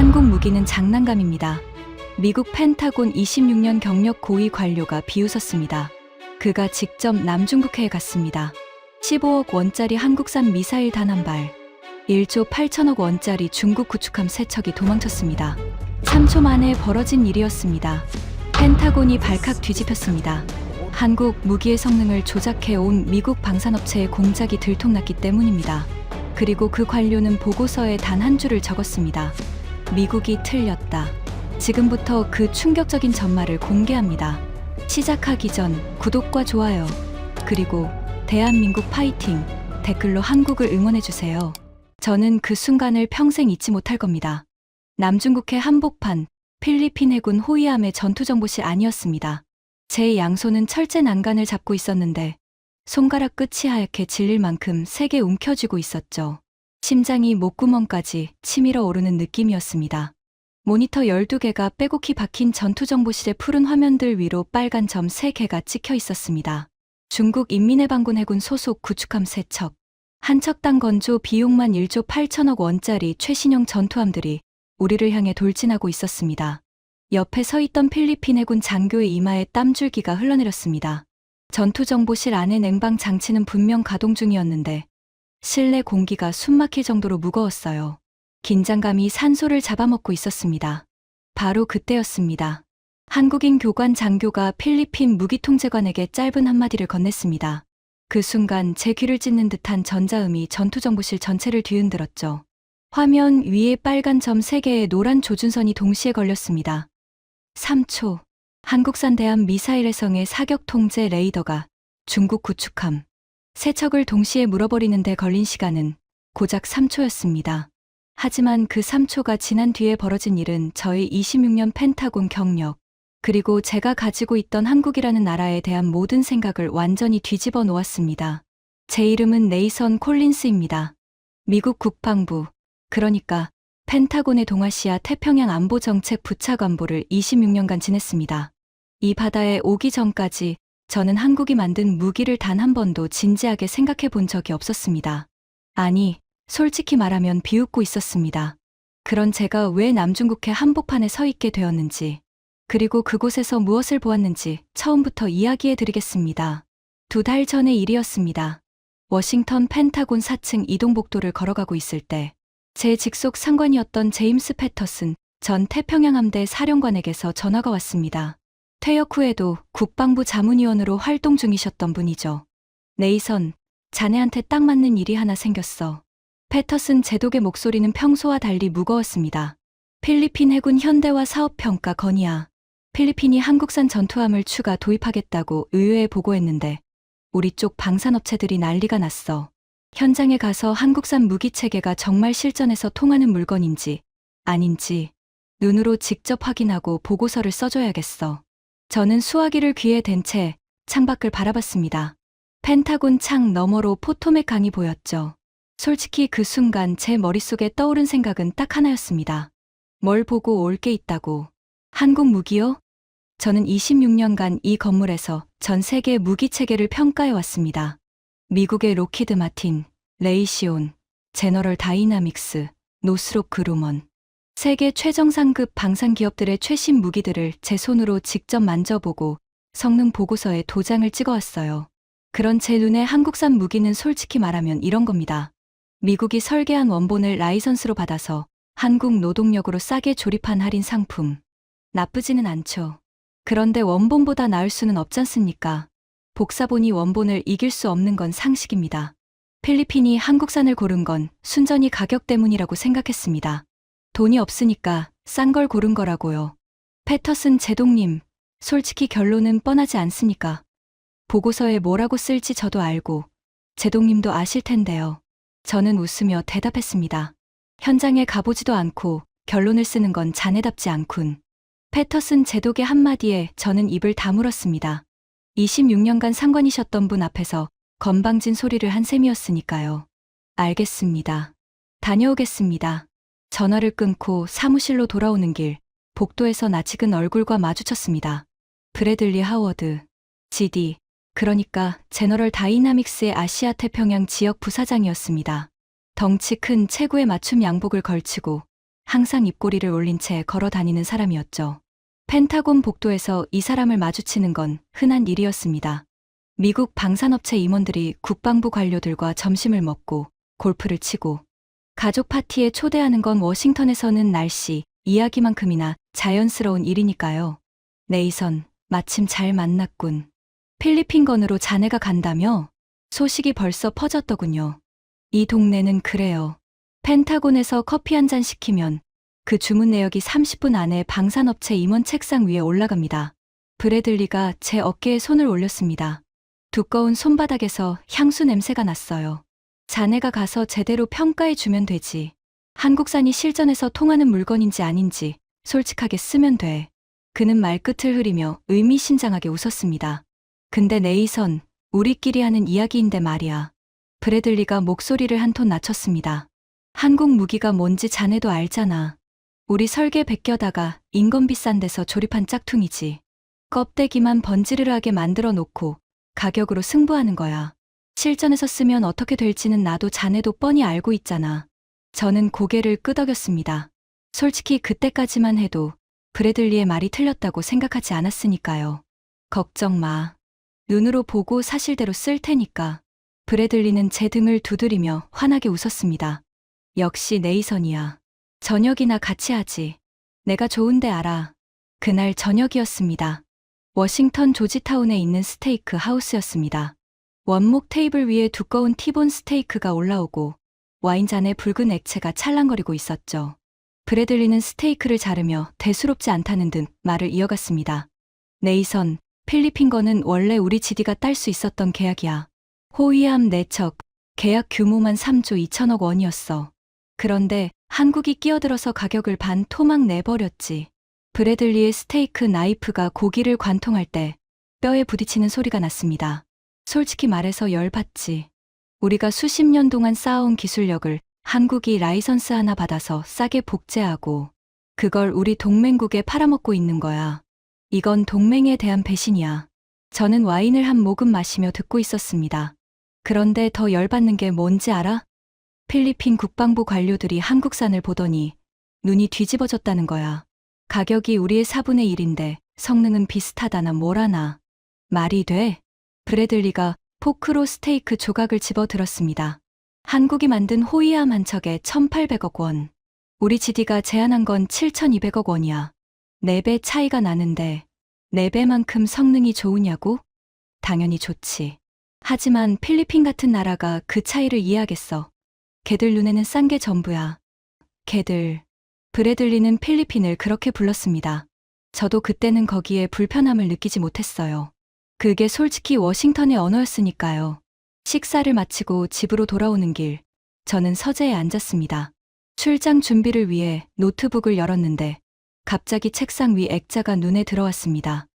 한국 무기는 장난감입니다. 미국 펜타곤 26년 경력 고위 관료가 비웃었습니다. 그가 직접 남중국해에 갔습니다. 15억 원짜리 한국산 미사일 단 한 발, 1조 8천억 원짜리 중국 구축함 3척이 도망쳤습니다. 3초 만에 벌어진 일이었습니다. 펜타곤이 발칵 뒤집혔습니다. 한국 무기의 성능을 조작해온 미국 방산업체의 공작이 들통났기 때문입니다. 그리고 그 관료는 보고서에 단 한 줄을 적었습니다. 미국이 틀렸다. 지금부터 그 충격적인 전말을 공개합니다. 시작하기 전 구독과 좋아요, 그리고 대한민국 파이팅 댓글로 한국을 응원해주세요. 저는 그 순간을 평생 잊지 못할 겁니다. 남중국해 한복판, 필리핀 해군 호위함의 전투정보실 아니었습니다. 제 양손은 철제 난간을 잡고 있었는데 손가락 끝이 하얗게 질릴 만큼 세게 움켜쥐고 있었죠. 심장이 목구멍까지 치밀어 오르는 느낌이었습니다. 모니터 12개가 빼곡히 박힌 전투정보실의 푸른 화면들 위로 빨간 점 3개가 찍혀 있었습니다. 중국 인민해방군 해군 소속 구축함 3척, 한 척당 건조 비용만 1조 8천억 원짜리 최신형 전투함들이 우리를 향해 돌진하고 있었습니다. 옆에 서 있던 필리핀 해군 장교의 이마에 땀줄기가 흘러내렸습니다. 전투정보실 안의 냉방 장치는 분명 가동 중이었는데 실내 공기가 숨막힐 정도로 무거웠어요. 긴장감이 산소를 잡아먹고 있었습니다. 바로 그때였습니다. 한국인 교관 장교가 필리핀 무기통제관에게 짧은 한마디를 건넸습니다. 그 순간 제 귀를 찢는 듯한 전자음이 전투정보실 전체를 뒤흔들었죠. 화면 위에 빨간 점 3개의 노란 조준선이 동시에 걸렸습니다. 3초. 한국산 대함 미사일 해성의 사격 통제 레이더가 중국 구축함 3척을 동시에 물어버리는 데 걸린 시간은 고작 3초였습니다. 하지만 그 3초가 지난 뒤에 벌어진 일은 저의 26년 펜타곤 경력, 그리고 제가 가지고 있던 한국이라는 나라에 대한 모든 생각을 완전히 뒤집어 놓았습니다. 제 이름은 네이선 콜린스입니다. 미국 국방부, 그러니까 펜타곤의 동아시아 태평양 안보정책 부차관보를 26년간 지냈습니다. 이 바다에 오기 전까지 저는 한국이 만든 무기를 단 한 번도 진지하게 생각해 본 적이 없었습니다. 아니, 솔직히 말하면 비웃고 있었습니다. 그런 제가 왜 남중국해 한복판에 서 있게 되었는지, 그리고 그곳에서 무엇을 보았는지 처음부터 이야기해 드리겠습니다. 2달 전의 일이었습니다. 워싱턴 펜타곤 4층 이동복도를 걸어가고 있을 때 제 직속 상관이었던 제임스 패터슨 전 태평양 함대 사령관에게서 전화가 왔습니다. 퇴역 후에도 국방부 자문위원으로 활동 중이셨던 분이죠. 네이선, 자네한테 딱 맞는 일이 하나 생겼어. 패터슨 제독의 목소리는 평소와 달리 무거웠습니다. 필리핀 해군 현대화 사업평가 건의야. 필리핀이 한국산 전투함을 추가 도입하겠다고 의회에 보고했는데 우리 쪽 방산업체들이 난리가 났어. 현장에 가서 한국산 무기체계가 정말 실전에서 통하는 물건인지 아닌지 눈으로 직접 확인하고 보고서를 써줘야겠어. 저는 수화기를 귀에 댄 채 창밖을 바라봤습니다. 펜타곤 창 너머로 포토맥 강이 보였죠. 솔직히 그 순간 제 머릿속에 떠오른 생각은 딱 하나였습니다. 뭘 보고 올 게 있다고. 한국 무기요? 저는 26년간 이 건물에서 전 세계 무기 체계를 평가해 왔습니다. 미국의 로키드 마틴, 레이시온, 제너럴 다이나믹스, 노스롭 그루먼. 세계 최정상급 방산 기업들의 최신 무기들을 제 손으로 직접 만져보고 성능 보고서에 도장을 찍어왔어요. 그런 제 눈에 한국산 무기는 솔직히 말하면 이런 겁니다. 미국이 설계한 원본을 라이선스로 받아서 한국 노동력으로 싸게 조립한 할인 상품. 나쁘지는 않죠. 그런데 원본보다 나을 수는 없잖습니까? 복사본이 원본을 이길 수 없는 건 상식입니다. 필리핀이 한국산을 고른 건 순전히 가격 때문이라고 생각했습니다. 돈이 없으니까 싼 걸 고른 거라고요. 패터슨 제독님, 솔직히 결론은 뻔하지 않습니까? 보고서에 뭐라고 쓸지 저도 알고 제독님도 아실 텐데요. 저는 웃으며 대답했습니다. 현장에 가보지도 않고 결론을 쓰는 건 자네답지 않군. 패터슨 제독의 한마디에 저는 입을 다물었습니다. 26년간 상관이셨던 분 앞에서 건방진 소리를 한 셈이었으니까요. 알겠습니다. 다녀오겠습니다. 전화를 끊고 사무실로 돌아오는 길, 복도에서 낯익은 얼굴과 마주쳤습니다. 브래들리 하워드, GD, 그러니까 제너럴 다이나믹스의 아시아 태평양 지역 부사장이었습니다. 덩치 큰 체구의 맞춤 양복을 걸치고 항상 입꼬리를 올린 채 걸어 다니는 사람이었죠. 펜타곤 복도에서 이 사람을 마주치는 건 흔한 일이었습니다. 미국 방산업체 임원들이 국방부 관료들과 점심을 먹고 골프를 치고 가족 파티에 초대하는 건 워싱턴에서는 날씨, 이야기만큼이나 자연스러운 일이니까요. 네이선, 마침 잘 만났군. 필리핀건으로 자네가 간다며? 소식이 벌써 퍼졌더군요. 이 동네는 그래요. 펜타곤에서 커피 한 잔 시키면 그 주문 내역이 30분 안에 방산업체 임원 책상 위에 올라갑니다. 브래들리가 제 어깨에 손을 올렸습니다. 두꺼운 손바닥에서 향수 냄새가 났어요. 자네가 가서 제대로 평가해 주면 되지. 한국산이 실전에서 통하는 물건인지 아닌지 솔직하게 쓰면 돼. 그는 말끝을 흐리며 의미심장하게 웃었습니다. 근데 네이선, 우리끼리 하는 이야기인데 말이야. 브래들리가 목소리를 한 톤 낮췄습니다. 한국 무기가 뭔지 자네도 알잖아. 우리 설계 베껴다가 인건비 싼 데서 조립한 짝퉁이지. 껍데기만 번지르르하게 만들어 놓고 가격으로 승부하는 거야. 실전에서 쓰면 어떻게 될지는 나도 자네도 뻔히 알고 있잖아. 저는 고개를 끄덕였습니다. 솔직히 그때까지만 해도 브래들리의 말이 틀렸다고 생각하지 않았으니까요. 걱정 마. 눈으로 보고 사실대로 쓸 테니까. 브래들리는 제 등을 두드리며 환하게 웃었습니다. 역시 네이선이야. 저녁이나 같이 하지. 내가 좋은데 알아. 그날 저녁이었습니다. 워싱턴 조지타운에 있는 스테이크 하우스였습니다. 원목 테이블 위에 두꺼운 티본 스테이크가 올라오고 와인잔에 붉은 액체가 찰랑거리고 있었죠. 브래들리는 스테이크를 자르며 대수롭지 않다는 듯 말을 이어갔습니다. 네이선, 필리핀건은 원래 우리 GD가 딸 수 있었던 계약이야. 호위함 4척, 계약 규모만 3조 2천억 원이었어. 그런데 한국이 끼어들어서 가격을 반 토막 내버렸지. 브래들리의 스테이크 나이프가 고기를 관통할 때 뼈에 부딪히는 소리가 났습니다. 솔직히 말해서 열받지. 우리가 수십 년 동안 쌓아온 기술력을 한국이 라이선스 하나 받아서 싸게 복제하고 그걸 우리 동맹국에 팔아먹고 있는 거야. 이건 동맹에 대한 배신이야. 저는 와인을 한 모금 마시며 듣고 있었습니다. 그런데 더 열받는 게 뭔지 알아? 필리핀 국방부 관료들이 한국산을 보더니 눈이 뒤집어졌다는 거야. 가격이 우리의 4분의 1인데 성능은 비슷하다나 뭐라나. 말이 돼? 브래들리가 포크로 스테이크 조각을 집어 들었습니다. 한국이 만든 호위함 한 척에 1,800억 원. 우리 GD가 제안한 건 7,200억 원이야. 4배 차이가 나는데 4배만큼 성능이 좋으냐고? 당연히 좋지. 하지만 필리핀 같은 나라가 그 차이를 이해하겠어. 걔들 눈에는 싼 게 전부야. 걔들. 브래들리는 필리핀을 그렇게 불렀습니다. 저도 그때는 거기에 불편함을 느끼지 못했어요. 그게 솔직히 워싱턴의 언어였으니까요. 식사를 마치고 집으로 돌아오는 길, 저는 서재에 앉았습니다. 출장 준비를 위해 노트북을 열었는데 갑자기 책상 위 액자가 눈에 들어왔습니다.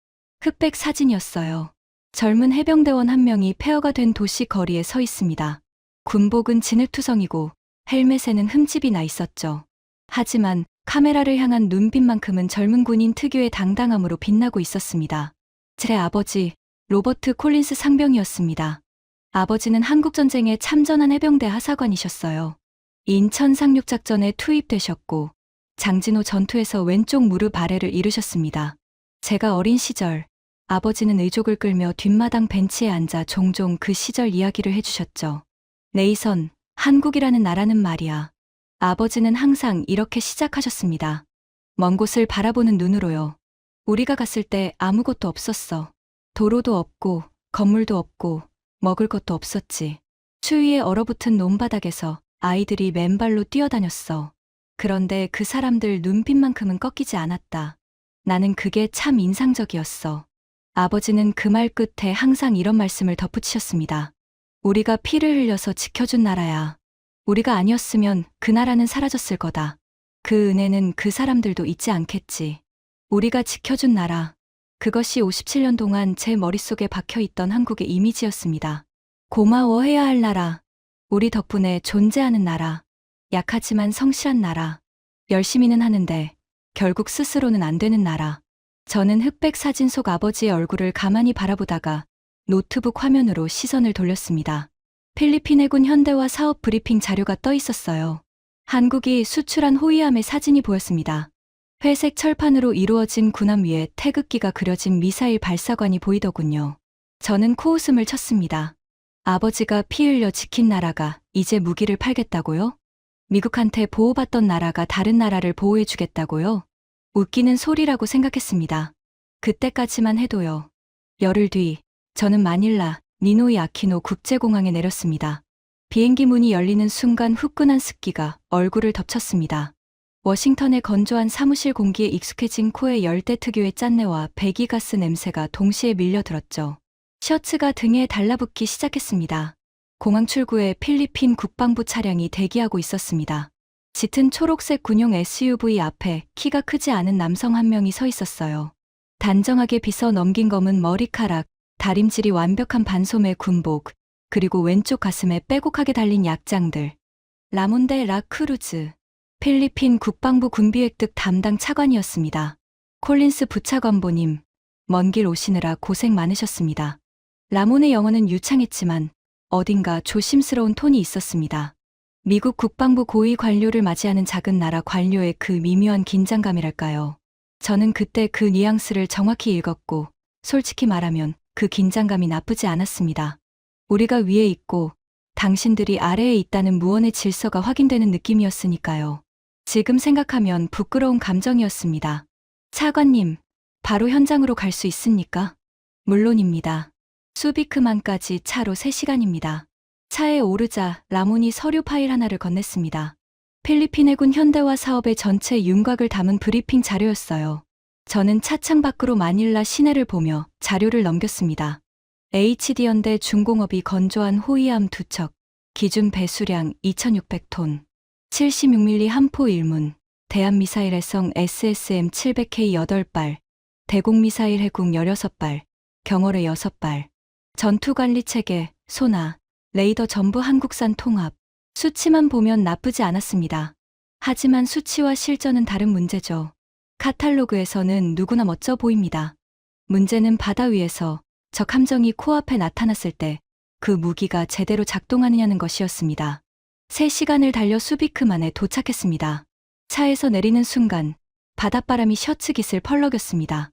흑백 사진이었어요. 젊은 해병대원 한 명이 폐허가 된 도시 거리에 서 있습니다. 군복은 진흙투성이고 헬멧에는 흠집이 나 있었죠. 하지만 카메라를 향한 눈빛만큼은 젊은 군인 특유의 당당함으로 빛나고 있었습니다. 제 아버지, 로버트 콜린스 상병이었습니다. 아버지는 한국전쟁에 참전한 해병대 하사관이셨어요. 인천 상륙작전에 투입되셨고 장진호 전투에서 왼쪽 무릎 아래를 잃으셨습니다. 제가 어린 시절 아버지는 의족을 끌며 뒷마당 벤치에 앉아 종종 그 시절 이야기를 해주셨죠. 네이선, 한국이라는 나라는 말이야. 아버지는 항상 이렇게 시작하셨습니다. 먼 곳을 바라보는 눈으로요. 우리가 갔을 때 아무것도 없었어. 도로도 없고 건물도 없고 먹을 것도 없었지. 추위에 얼어붙은 논바닥에서 아이들이 맨발로 뛰어다녔어. 그런데 그 사람들 눈빛만큼은 꺾이지 않았다. 나는 그게 참 인상적이었어. 아버지는 그 말 끝에 항상 이런 말씀을 덧붙이셨습니다. 우리가 피를 흘려서 지켜준 나라야. 우리가 아니었으면 그 나라는 사라졌을 거다. 그 은혜는 그 사람들도 잊지 않겠지. 우리가 지켜준 나라. 그것이 57년 동안 제 머릿속에 박혀있던 한국의 이미지였습니다. 고마워해야 할 나라. 우리 덕분에 존재하는 나라. 약하지만 성실한 나라. 열심히는 하는데 결국 스스로는 안 되는 나라. 저는 흑백 사진 속 아버지의 얼굴을 가만히 바라보다가 노트북 화면으로 시선을 돌렸습니다. 필리핀 해군 현대화 사업 브리핑 자료가 떠 있었어요. 한국이 수출한 호위함의 사진이 보였습니다. 회색 철판으로 이루어진 군함 위에 태극기가 그려진 미사일 발사관이 보이더군요. 저는 코웃음을 쳤습니다. 아버지가 피 흘려 지킨 나라가 이제 무기를 팔겠다고요? 미국한테 보호받던 나라가 다른 나라를 보호해주겠다고요? 웃기는 소리라고 생각했습니다. 그때까지만 해도요. 열흘 뒤, 저는 마닐라, 니노이 아키노 국제공항에 내렸습니다. 비행기 문이 열리는 순간 후끈한 습기가 얼굴을 덮쳤습니다. 워싱턴의 건조한 사무실 공기에 익숙해진 코에 열대 특유의 짠내와 배기가스 냄새가 동시에 밀려들었죠. 셔츠가 등에 달라붙기 시작했습니다. 공항 출구에 필리핀 국방부 차량이 대기하고 있었습니다. 짙은 초록색 군용 SUV 앞에 키가 크지 않은 남성 한 명이 서 있었어요. 단정하게 빗어 넘긴 검은 머리카락, 다림질이 완벽한 반소매 군복, 그리고 왼쪽 가슴에 빼곡하게 달린 약장들. 라몬데 라 크루즈, 필리핀 국방부 군비획득 담당 차관이었습니다. 콜린스 부차관보님, 먼 길 오시느라 고생 많으셨습니다. 라몬의 영어는 유창했지만 어딘가 조심스러운 톤이 있었습니다. 미국 국방부 고위 관료를 맞이하는 작은 나라 관료의 그 미묘한 긴장감이랄까요. 저는 그때 그 뉘앙스를 정확히 읽었고, 솔직히 말하면 그 긴장감이 나쁘지 않았습니다. 우리가 위에 있고 당신들이 아래에 있다는 무언의 질서가 확인되는 느낌이었으니까요. 지금 생각하면 부끄러운 감정이었습니다. 차관님, 바로 현장으로 갈 수 있습니까? 물론입니다. 수비크만까지 차로 3시간입니다. 차에 오르자 라몬이 서류 파일 하나를 건넸습니다. 필리핀 해군 현대화 사업의 전체 윤곽을 담은 브리핑 자료였어요. 저는 차창 밖으로 마닐라 시내를 보며 자료를 넘겼습니다. HD연대 중공업이 건조한 호위함 2척, 기준 배수량 2,600톤, 76mm 함포 1문, 대한미사일 해성 SSM 700K 8발, 대공미사일 해궁 16발, 경어뢰 6발, 전투관리체계, 소나, 레이더 전부 한국산 통합. 수치만 보면 나쁘지 않았습니다. 하지만 수치와 실전은 다른 문제죠. 카탈로그에서는 누구나 멋져 보입니다. 문제는 바다 위에서 적 함정이 코앞에 나타났을 때 그 무기가 제대로 작동하느냐는 것이었습니다. 3시간을 달려 수비크만에 도착했습니다. 차에서 내리는 순간 바닷바람이 셔츠 깃을 펄럭였습니다.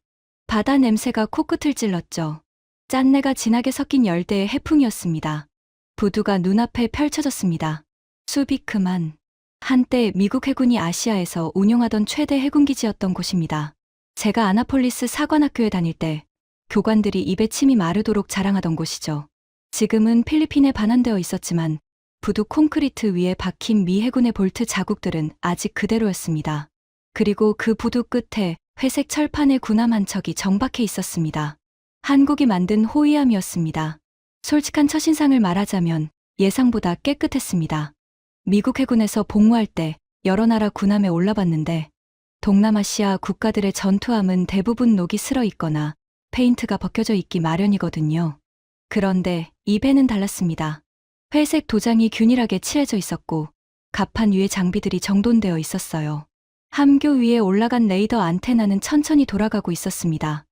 바다 냄새가 코끝을 찔렀죠. 짠내가 진하게 섞인 열대의 해풍이었습니다. 부두가 눈앞에 펼쳐졌습니다. 수비크만, 한때 미국 해군이 아시아에서 운용하던 최대 해군기지였던 곳입니다. 제가 아나폴리스 사관학교에 다닐 때 교관들이 입에 침이 마르도록 자랑하던 곳이죠. 지금은 필리핀에 반환되어 있었지만 부두 콘크리트 위에 박힌 미 해군의 볼트 자국들은 아직 그대로였습니다. 그리고 그 부두 끝에 회색 철판의 군함 한 척이 정박해 있었습니다. 한국이 만든 호위함이었습니다. 솔직한 첫인상을 말하자면 예상보다 깨끗했습니다. 미국 해군에서 복무할 때 여러 나라 군함에 올라봤는데 동남아시아 국가들의 전투함은 대부분 녹이 슬어 있거나 페인트가 벗겨져 있기 마련이거든요. 그런데 이 배는 달랐습니다. 회색 도장이 균일하게 칠해져 있었고 갑판 위에 장비들이 정돈되어 있었어요. 함교 위에 올라간 레이더 안테나는 천천히 돌아가고 있었습니다.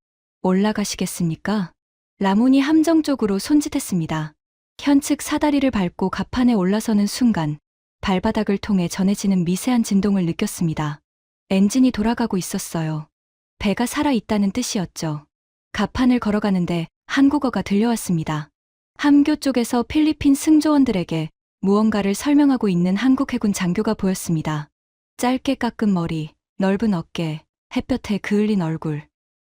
올라가시겠습니까? 라몬이 함정 쪽으로 손짓했습니다. 현측 사다리를 밟고 갑판에 올라서는 순간 발바닥을 통해 전해지는 미세한 진동을 느꼈습니다. 엔진이 돌아가고 있었어요. 배가 살아있다는 뜻이었죠. 갑판을 걸어가는데 한국어가 들려왔습니다. 함교 쪽에서 필리핀 승조원들에게 무언가를 설명하고 있는 한국 해군 장교가 보였습니다. 짧게 깎은 머리, 넓은 어깨, 햇볕에 그을린 얼굴.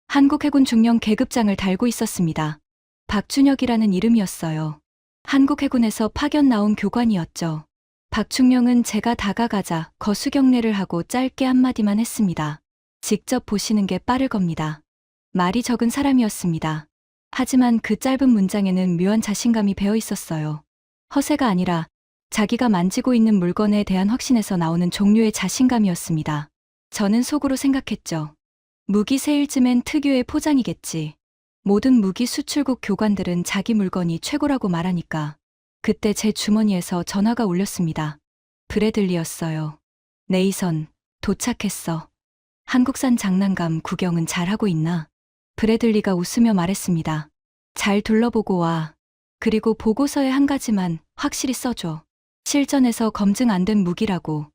한국 해군 중령 계급장을 달고 있었습니다. 박준혁이라는 이름이었어요. 한국 해군에서 파견 나온 교관이었죠. 박충령은 제가 다가가자 거수경례를 하고 짧게 한마디만 했습니다. 직접 보시는 게 빠를 겁니다. 말이 적은 사람이었습니다. 하지만 그 짧은 문장에는 묘한 자신감이 배어 있었어요. 허세가 아니라 자기가 만지고 있는 물건에 대한 확신에서 나오는 종류의 자신감이었습니다. 저는 속으로 생각했죠. 무기 세일즈맨 특유의 포장이겠지. 모든 무기 수출국 교관들은 자기 물건이 최고라고 말하니까. 그때 제 주머니에서 전화가 울렸습니다. 브래들리였어요. 네이선, 도착했어. 한국산 장난감 구경은 잘하고 있나? 브래들리가 웃으며 말했습니다. 잘 둘러보고 와. 그리고 보고서에 한 가지만 확실히 써줘. 실전에서 검증 안 된 무기라고.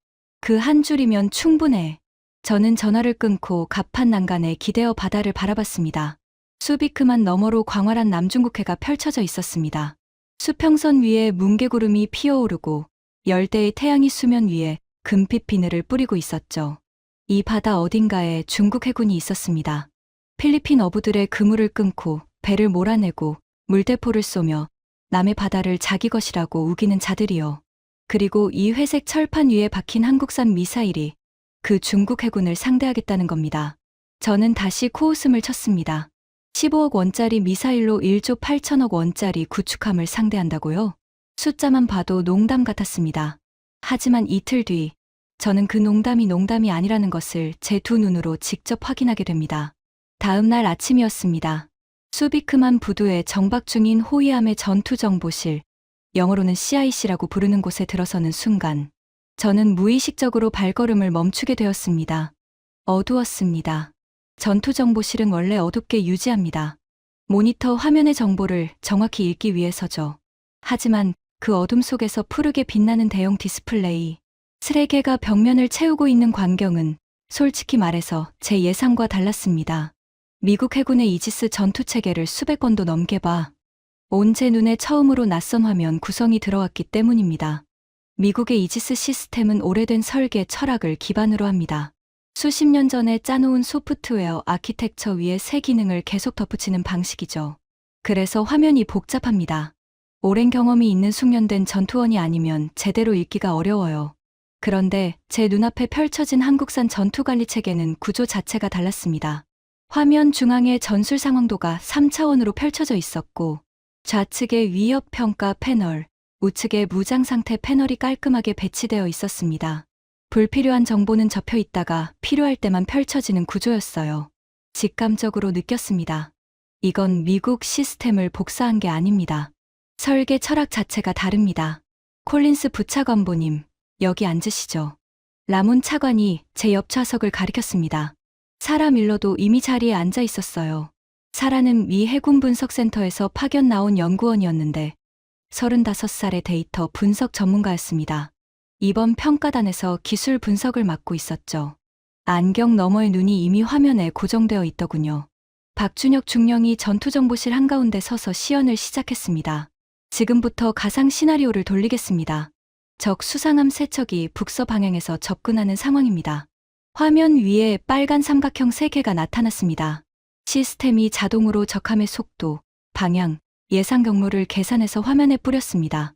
그 한 줄이면 충분해. 저는 전화를 끊고 갑판 난간에 기대어 바다를 바라봤습니다. 수비크만 너머로 광활한 남중국해가 펼쳐져 있었습니다. 수평선 위에 뭉게구름이 피어오르고 열대의 태양이 수면 위에 금빛 비늘을 뿌리고 있었죠. 이 바다 어딘가에 중국 해군이 있었습니다. 필리핀 어부들의 그물을 끊고 배를 몰아내고 물대포를 쏘며 남의 바다를 자기 것이라고 우기는 자들이요. 그리고 이 회색 철판 위에 박힌 한국산 미사일이 그 중국 해군을 상대하겠다는 겁니다. 저는 다시 코웃음을 쳤습니다. 15억 원짜리 미사일로 1조 8천억 원짜리 구축함을 상대한다고요? 숫자만 봐도 농담 같았습니다. 하지만 이틀 뒤 저는 그 농담이 아니라는 것을 제 두 눈으로 직접 확인하게 됩니다. 다음 날 아침이었습니다. 수비크만 부두에 정박 중인 호위함의 전투정보실, 영어로는 CIC라고 부르는 곳에 들어서는 순간 저는 무의식적으로 발걸음을 멈추게 되었습니다. 어두웠습니다. 전투정보실은 원래 어둡게 유지합니다. 모니터 화면의 정보를 정확히 읽기 위해서죠. 하지만 그 어둠 속에서 푸르게 빛나는 대형 디스플레이, 3개가 벽면을 채우고 있는 광경은 솔직히 말해서 제 예상과 달랐습니다. 미국 해군의 이지스 전투체계를 수백 건도 넘게 봐 온 제 눈에 처음으로 낯선 화면 구성이 들어왔기 때문입니다. 미국의 이지스 시스템은 오래된 설계 철학을 기반으로 합니다. 수십 년 전에 짜놓은 소프트웨어 아키텍처 위에 새 기능을 계속 덧붙이는 방식이죠. 그래서 화면이 복잡합니다. 오랜 경험이 있는 숙련된 전투원이 아니면 제대로 읽기가 어려워요. 그런데 제 눈앞에 펼쳐진 한국산 전투관리 체계는 구조 자체가 달랐습니다. 화면 중앙에 전술 상황도가 3차원으로 펼쳐져 있었고 좌측에 위협 평가 패널, 우측에 무장 상태 패널이 깔끔하게 배치되어 있었습니다. 불필요한 정보는 접혀 있다가 필요할 때만 펼쳐지는 구조였어요. 직감적으로 느꼈습니다. 이건 미국 시스템을 복사한 게 아닙니다. 설계 철학 자체가 다릅니다. 콜린스 부차관보님, 여기 앉으시죠. 라문 차관이 제 옆 좌석을 가리켰습니다. 사라 밀러도 이미 자리에 앉아 있었어요. 사라는 미 해군 분석센터에서 파견 나온 연구원이었는데 35살의 데이터 분석 전문가였습니다. 이번 평가단에서 기술 분석을 맡고 있었죠. 안경 너머의 눈이 이미 화면에 고정되어 있더군요. 박준혁 중령이 전투정보실 한가운데 서서 시연을 시작했습니다. 지금부터 가상 시나리오를 돌리겠습니다. 적 수상함 세척이 북서 방향에서 접근하는 상황입니다. 화면 위에 빨간 삼각형 3개가 나타났습니다. 시스템이 자동으로 적함의 속도, 방향, 예상 경로를 계산해서 화면에 뿌렸습니다.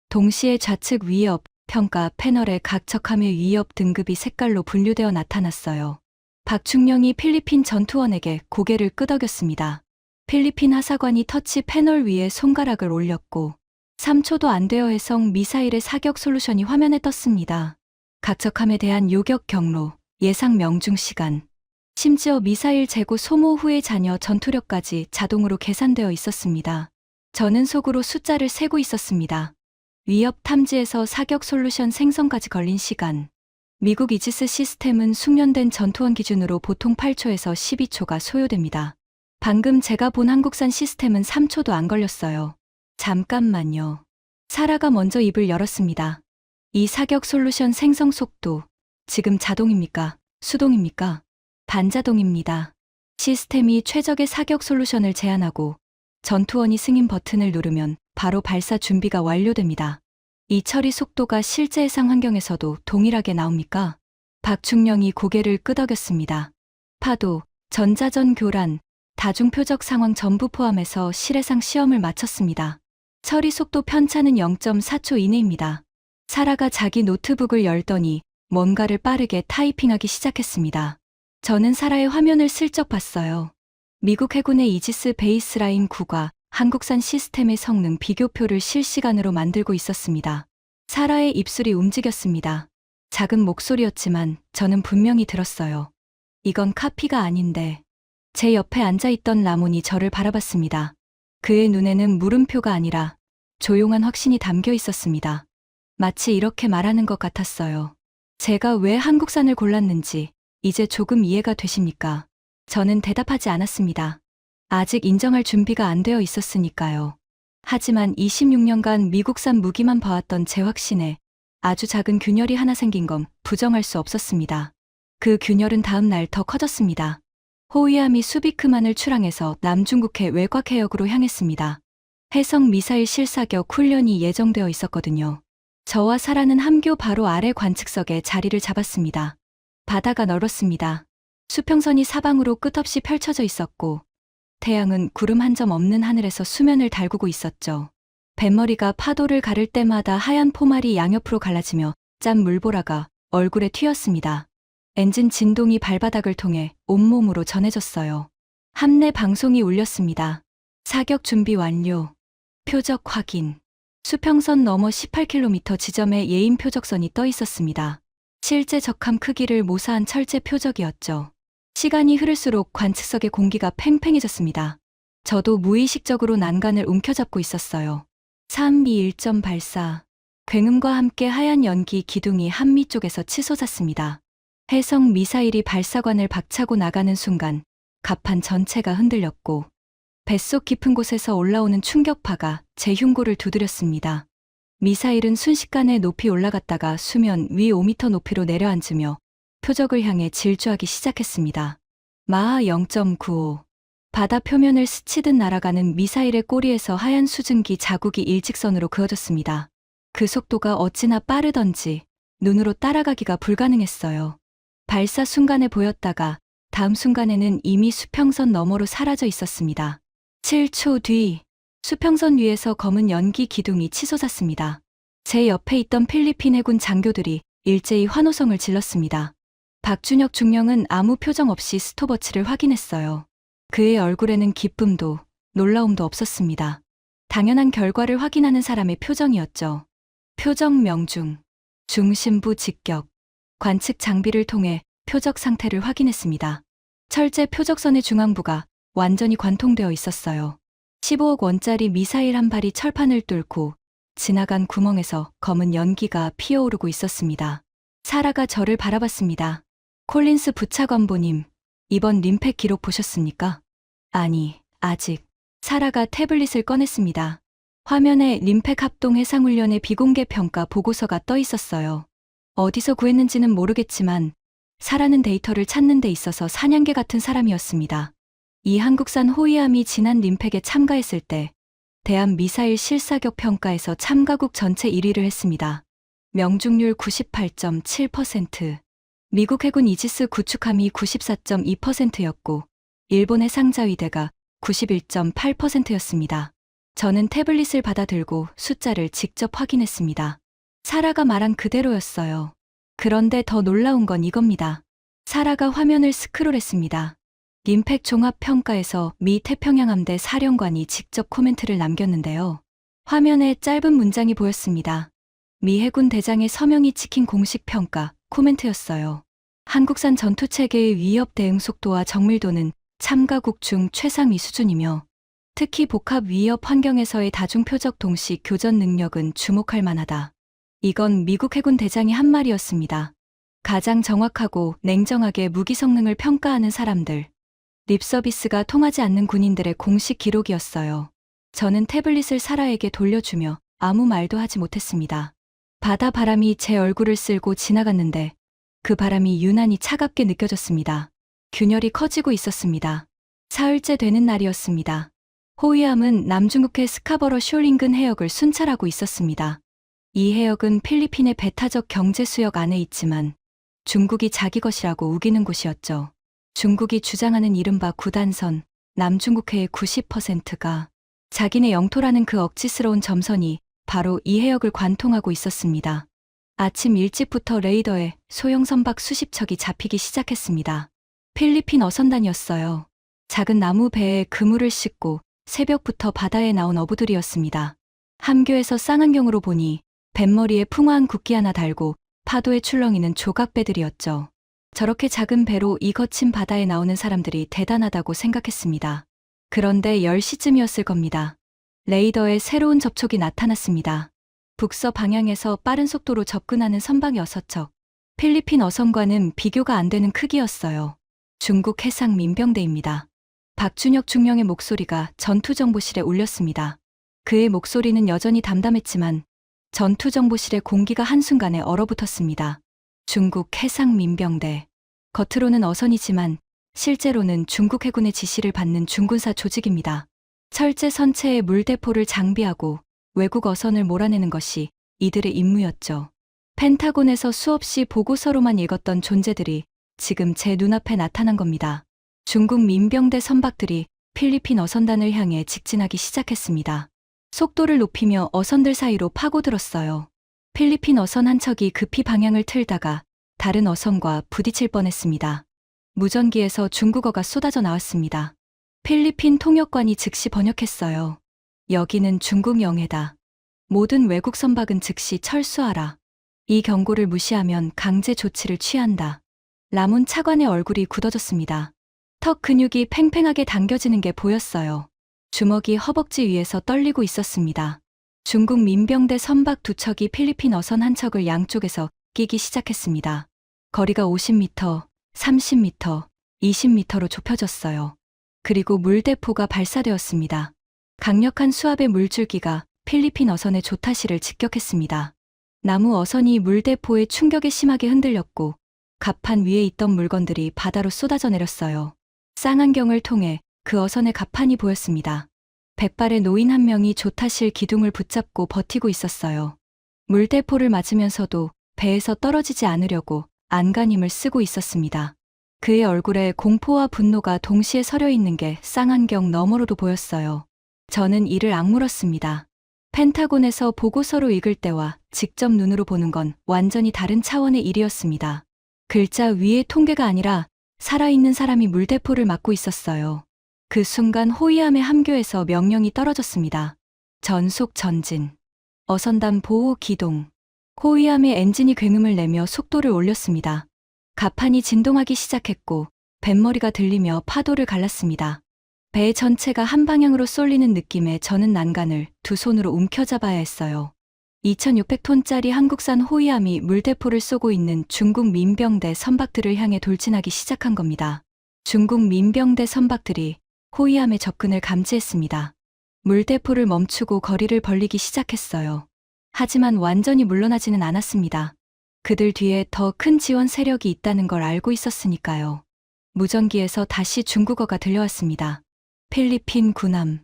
동시에 좌측 위협, 평가 패널의 각 적함의 위협 등급이 색깔로 분류되어 나타났어요. 박충령이 필리핀 전투원에게 고개를 끄덕였습니다. 필리핀 하사관이 터치 패널 위에 손가락을 올렸고 3초도 안 되어 해성 미사일의 사격 솔루션이 화면에 떴습니다. 각 적함에 대한 요격 경로, 예상 명중 시간, 심지어 미사일 재고 소모 후의 잔여 전투력까지 자동으로 계산되어 있었습니다. 저는 속으로 숫자를 세고 있었습니다. 위협 탐지에서 사격 솔루션 생성까지 걸린 시간. 미국 이지스 시스템은 숙련된 전투원 기준으로 보통 8초에서 12초가 소요됩니다. 방금 제가 본 한국산 시스템은 3초도 안 걸렸어요. 잠깐만요. 사라가 먼저 입을 열었습니다. 이 사격 솔루션 생성 속도, 지금 자동입니까? 수동입니까? 반자동입니다. 시스템이 최적의 사격 솔루션을 제안하고 전투원이 승인 버튼을 누르면 바로 발사 준비가 완료됩니다. 이 처리 속도가 실제 해상 환경에서도 동일하게 나옵니까? 박충령이 고개를 끄덕였습니다. 파도, 전자전 교란, 다중표적 상황 전부 포함해서 실해상 시험을 마쳤습니다. 처리 속도 편차는 0.4초 이내입니다. 사라가 자기 노트북을 열더니 뭔가를 빠르게 타이핑하기 시작했습니다. 저는 사라의 화면을 슬쩍 봤어요. 미국 해군의 이지스 베이스라인 9가 한국산 시스템의 성능 비교표를 실시간으로 만들고 있었습니다. 사라의 입술이 움직였습니다. 작은 목소리였지만 저는 분명히 들었어요. 이건 카피가 아닌데. 제 옆에 앉아있던 라몬이 저를 바라봤습니다. 그의 눈에는 물음표가 아니라 조용한 확신이 담겨 있었습니다. 마치 이렇게 말하는 것 같았어요. 제가 왜 한국산을 골랐는지 이제 조금 이해가 되십니까? 저는 대답하지 않았습니다. 아직 인정할 준비가 안 되어 있었으니까요. 하지만 26년간 미국산 무기만 봐왔던 제 확신에 아주 작은 균열이 하나 생긴 건 부정할 수 없었습니다. 그 균열은 다음 날 더 커졌습니다. 호위함이 수비크만을 출항해서 남중국해 외곽해역으로 향했습니다. 해성 미사일 실사격 훈련이 예정되어 있었거든요. 저와 사라는 함교 바로 아래 관측석에 자리를 잡았습니다. 바다가 넓었습니다. 수평선이 사방으로 끝없이 펼쳐져 있었고 태양은 구름 한 점 없는 하늘에서 수면을 달구고 있었죠. 뱃머리가 파도를 가를 때마다 하얀 포말이 양옆으로 갈라지며 짠 물보라가 얼굴에 튀었습니다. 엔진 진동이 발바닥을 통해 온몸으로 전해졌어요. 함내 방송이 울렸습니다. 사격 준비 완료. 표적 확인. 수평선 너머 18km 지점에 예인 표적선이 떠 있었습니다. 실제 적함 크기를 모사한 철제 표적이었죠. 시간이 흐를수록 관측석의 공기가 팽팽해졌습니다. 저도 무의식적으로 난간을 움켜잡고 있었어요. 321점 발사. 굉음과 함께 하얀 연기 기둥이 한미 쪽에서 치솟았습니다. 해성 미사일이 발사관을 박차고 나가는 순간 갑판 전체가 흔들렸고 뱃속 깊은 곳에서 올라오는 충격파가 제 흉골을 두드렸습니다. 미사일은 순식간에 높이 올라갔다가 수면 위 5m 높이로 내려앉으며 표적을 향해 질주하기 시작했습니다. 마하 0.95. 바다 표면을 스치듯 날아가는 미사일의 꼬리에서 하얀 수증기 자국이 일직선으로 그어졌습니다. 그 속도가 어찌나 빠르던지 눈으로 따라가기가 불가능했어요. 발사 순간에 보였다가 다음 순간에는 이미 수평선 너머로 사라져 있었습니다. 7초 뒤 수평선 위에서 검은 연기 기둥이 치솟았습니다. 제 옆에 있던 필리핀 해군 장교들이 일제히 환호성을 질렀습니다. 박준혁 중령은 아무 표정 없이 스톱워치를 확인했어요. 그의 얼굴에는 기쁨도 놀라움도 없었습니다. 당연한 결과를 확인하는 사람의 표정이었죠. 표적 명중. 중심부 직격. 관측 장비를 통해 표적 상태를 확인했습니다. 철제 표적선의 중앙부가 완전히 관통되어 있었어요. 15억 원짜리 미사일 한 발이 철판을 뚫고 지나간 구멍에서 검은 연기가 피어오르고 있었습니다. 사라가 저를 바라봤습니다. 콜린스 부차관보님, 이번 림팩 기록 보셨습니까? 아니, 아직. 사라가 태블릿을 꺼냈습니다. 화면에 림팩 합동 해상훈련의 비공개 평가 보고서가 떠 있었어요. 어디서 구했는지는 모르겠지만 사라는 데이터를 찾는 데 있어서 사냥개 같은 사람이었습니다. 이 한국산 호위함이 지난 림팩에 참가했을 때 대한 미사일 실사격 평가에서 참가국 전체 1위를 했습니다. 명중률 98.7%. 미국 해군 이지스 구축함이 94.2%였고 일본 해상자위대가 91.8%였습니다. 저는 태블릿을 받아들고 숫자를 직접 확인했습니다. 사라가 말한 그대로였어요. 그런데 더 놀라운 건 이겁니다. 사라가 화면을 스크롤했습니다. 림팩 종합평가에서 미 태평양함대 사령관이 직접 코멘트를 남겼는데요. 화면에 짧은 문장이 보였습니다. 미 해군 대장의 서명이 찍힌 공식 평가, 코멘트였어요. 한국산 전투체계의 위협 대응 속도와 정밀도는 참가국 중 최상위 수준이며 특히 복합 위협 환경에서의 다중표적 동시 교전 능력은 주목할 만하다. 이건 미국 해군 대장이 한 말이었습니다. 가장 정확하고 냉정하게 무기 성능을 평가하는 사람들. 립서비스가 통하지 않는 군인들의 공식 기록이었어요. 저는 태블릿을 사라에게 돌려주며 아무 말도 하지 못했습니다. 바다 바람이 제 얼굴을 쓸고 지나갔는데 그 바람이 유난히 차갑게 느껴졌습니다. 균열이 커지고 있었습니다. 사흘째 되는 날이었습니다. 호위함은 남중국해 스카버러 쇼링근 해역을 순찰하고 있었습니다. 이 해역은 필리핀의 배타적 경제 수역 안에 있지만 중국이 자기 것이라고 우기는 곳이었죠. 중국이 주장하는 이른바 구단선, 남중국해의 90%가 자기네 영토라는 그 억지스러운 점선이 바로 이 해역을 관통하고 있었습니다. 아침 일찍부터 레이더에 소형 선박 수십 척이 잡히기 시작했습니다. 필리핀 어선단이었어요. 작은 나무 배에 그물을 싣고 새벽부터 바다에 나온 어부들이었습니다. 함교에서 쌍안경으로 보니 뱃머리에 풍화한 국기 하나 달고 파도에 출렁이는 조각배들이었죠. 저렇게 작은 배로 이 거친 바다에 나오는 사람들이 대단하다고 생각했습니다. 그런데 10시쯤이었을 겁니다. 레이더에 새로운 접촉이 나타났습니다. 북서 방향에서 빠른 속도로 접근하는 선박 6척. 필리핀 어선과는 비교가 안 되는 크기였어요. 중국 해상 민병대입니다. 박준혁 중령의 목소리가 전투정보실에 울렸습니다. 그의 목소리는 여전히 담담했지만 전투정보실의 공기가 한순간에 얼어붙었습니다. 중국 해상민병대. 겉으로는 어선이지만 실제로는 중국 해군의 지시를 받는 중군사 조직입니다. 철제 선체에 물대포를 장비하고 외국 어선을 몰아내는 것이 이들의 임무였죠. 펜타곤에서 수없이 보고서로만 읽었던 존재들이 지금 제 눈앞에 나타난 겁니다. 중국 민병대 선박들이 필리핀 어선단을 향해 직진하기 시작했습니다. 속도를 높이며 어선들 사이로 파고들었어요. 필리핀 어선 한 척이 급히 방향을 틀다가 다른 어선과 부딪힐 뻔했습니다. 무전기에서 중국어가 쏟아져 나왔습니다. 필리핀 통역관이 즉시 번역했어요. 여기는 중국 영해다. 모든 외국 선박은 즉시 철수하라. 이 경고를 무시하면 강제 조치를 취한다. 라문 차관의 얼굴이 굳어졌습니다. 턱 근육이 팽팽하게 당겨지는 게 보였어요. 주먹이 허벅지 위에서 떨리고 있었습니다. 중국 민병대 선박 두 척이 필리핀 어선 한 척을 양쪽에서 끼기 시작했습니다. 거리가 50m, 30m, 20m로 좁혀졌어요. 그리고 물대포가 발사되었습니다. 강력한 수압의 물줄기가 필리핀 어선의 조타시를 직격했습니다. 나무 어선이 물대포의 충격에 심하게 흔들렸고 갑판 위에 있던 물건들이 바다로 쏟아져 내렸어요. 쌍안경을 통해 그 어선의 갑판이 보였습니다. 백발의 노인 한 명이 조타실 기둥을 붙잡고 버티고 있었어요. 물대포를 맞으면서도 배에서 떨어지지 않으려고 안간힘을 쓰고 있었습니다. 그의 얼굴에 공포와 분노가 동시에 서려 있는 게 쌍안경 너머로도 보였어요. 저는 이를 악물었습니다. 펜타곤에서 보고서로 읽을 때와 직접 눈으로 보는 건 완전히 다른 차원의 일이었습니다. 글자 위에 통계가 아니라 살아있는 사람이 물대포를 맞고 있었어요. 그 순간 호위함의 함교에서 명령이 떨어졌습니다. 전속 전진. 어선단 보호 기동. 호위함의 엔진이 굉음을 내며 속도를 올렸습니다. 갑판이 진동하기 시작했고 뱃머리가 들리며 파도를 갈랐습니다. 배 전체가 한 방향으로 쏠리는 느낌에 저는 난간을 두 손으로 움켜잡아야 했어요. 2600톤짜리 한국산 호위함이 물대포를 쏘고 있는 중국 민병대 선박들을 향해 돌진하기 시작한 겁니다. 중국 민병대 선박들이 호위함의 접근을 감지했습니다. 물대포를 멈추고 거리를 벌리기 시작했어요. 하지만 완전히 물러나지는 않았습니다. 그들 뒤에 더 큰 지원 세력이 있다는 걸 알고 있었으니까요. 무전기에서 다시 중국어가 들려왔습니다. 필리핀 군함.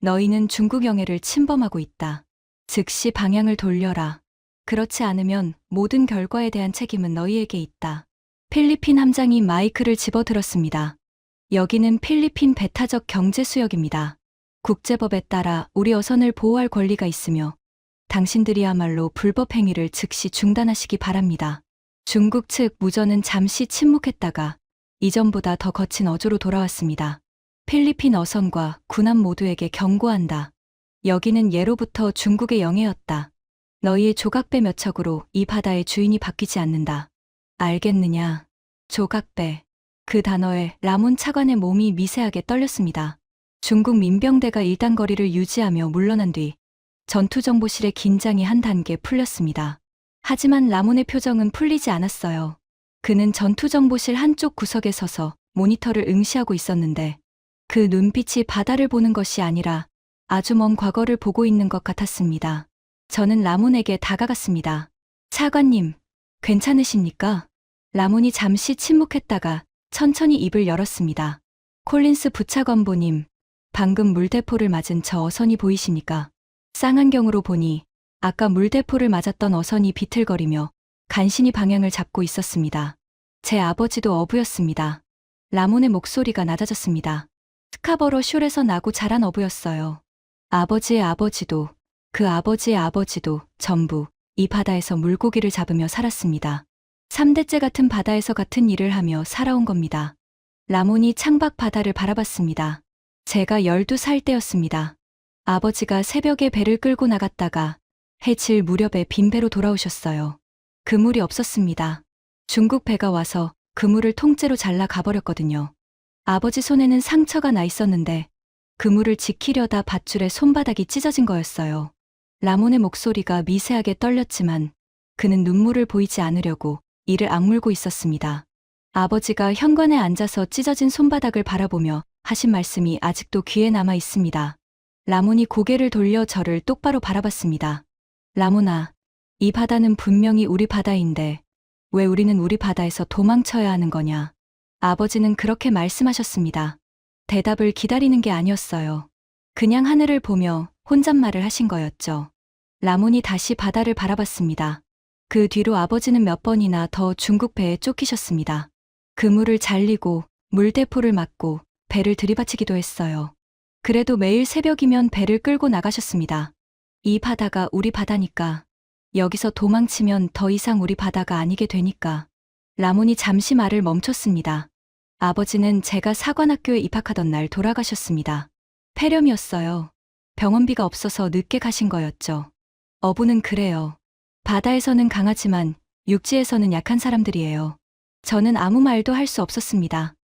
너희는 중국 영해를 침범하고 있다. 즉시 방향을 돌려라. 그렇지 않으면 모든 결과에 대한 책임은 너희에게 있다. 필리핀 함장이 마이크를 집어들었습니다. 여기는 필리핀 배타적 경제수역입니다. 국제법에 따라 우리 어선을 보호할 권리가 있으며 당신들이야말로 불법 행위를 즉시 중단하시기 바랍니다. 중국 측 무전은 잠시 침묵했다가 이전보다 더 거친 어조로 돌아왔습니다. 필리핀 어선과 군함 모두에게 경고한다. 여기는 예로부터 중국의 영해였다. 너희의 조각배 몇 척으로 이 바다의 주인이 바뀌지 않는다. 알겠느냐? 조각배. 그 단어에 라몬 차관의 몸이 미세하게 떨렸습니다. 중국 민병대가 일단거리를 유지하며 물러난 뒤 전투정보실의 긴장이 한 단계 풀렸습니다. 하지만 라몬의 표정은 풀리지 않았어요. 그는 전투정보실 한쪽 구석에 서서 모니터를 응시하고 있었는데 그 눈빛이 바다를 보는 것이 아니라 아주 먼 과거를 보고 있는 것 같았습니다. 저는 라몬에게 다가갔습니다. 차관님, 괜찮으십니까? 라몬이 잠시 침묵했다가 천천히 입을 열었습니다. 콜린스 부차관보님, 방금 물대포를 맞은 저 어선이 보이십니까? 쌍안경으로 보니 아까 물대포를 맞았던 어선이 비틀거리며 간신히 방향을 잡고 있었습니다. 제 아버지도 어부였습니다. 라몬의 목소리가 낮아졌습니다. 스카버러 숄에서 나고 자란 어부였어요. 아버지의 아버지도 그 아버지의 아버지도 전부 이 바다에서 물고기를 잡으며 살았습니다. 3대째 같은 바다에서 같은 일을 하며 살아온 겁니다. 라몬이 창밖 바다를 바라봤습니다. 제가 12살 때였습니다. 아버지가 새벽에 배를 끌고 나갔다가 해질 무렵에 빈 배로 돌아오셨어요. 그물이 없었습니다. 중국 배가 와서 그물을 통째로 잘라 가버렸거든요. 아버지 손에는 상처가 나 있었는데 그물을 지키려다 밧줄에 손바닥이 찢어진 거였어요. 라몬의 목소리가 미세하게 떨렸지만 그는 눈물을 보이지 않으려고 이를 악물고 있었습니다. 아버지가 현관에 앉아서 찢어진 손바닥을 바라보며 하신 말씀이 아직도 귀에 남아 있습니다. 라몬이 고개를 돌려 저를 똑바로 바라봤습니다. 라모나, 이 바다는 분명히 우리 바다인데 왜 우리는 우리 바다에서 도망쳐야 하는 거냐? 아버지는 그렇게 말씀하셨습니다. 대답을 기다리는 게 아니었어요. 그냥 하늘을 보며 혼잣말을 하신 거였죠. 라몬이 다시 바다를 바라봤습니다. 그 뒤로 아버지는 몇 번이나 더 중국 배에 쫓기셨습니다. 그물을 잘리고 물대포를 맞고 배를 들이받치기도 했어요. 그래도 매일 새벽이면 배를 끌고 나가셨습니다. 이 바다가 우리 바다니까. 여기서 도망치면 더 이상 우리 바다가 아니게 되니까. 라몬이 잠시 말을 멈췄습니다. 아버지는 제가 사관학교에 입학하던 날 돌아가셨습니다. 폐렴이었어요. 병원비가 없어서 늦게 가신 거였죠. 어부는 그래요. 바다에서는 강하지만 육지에서는 약한 사람들이에요. 저는 아무 말도 할 수 없었습니다.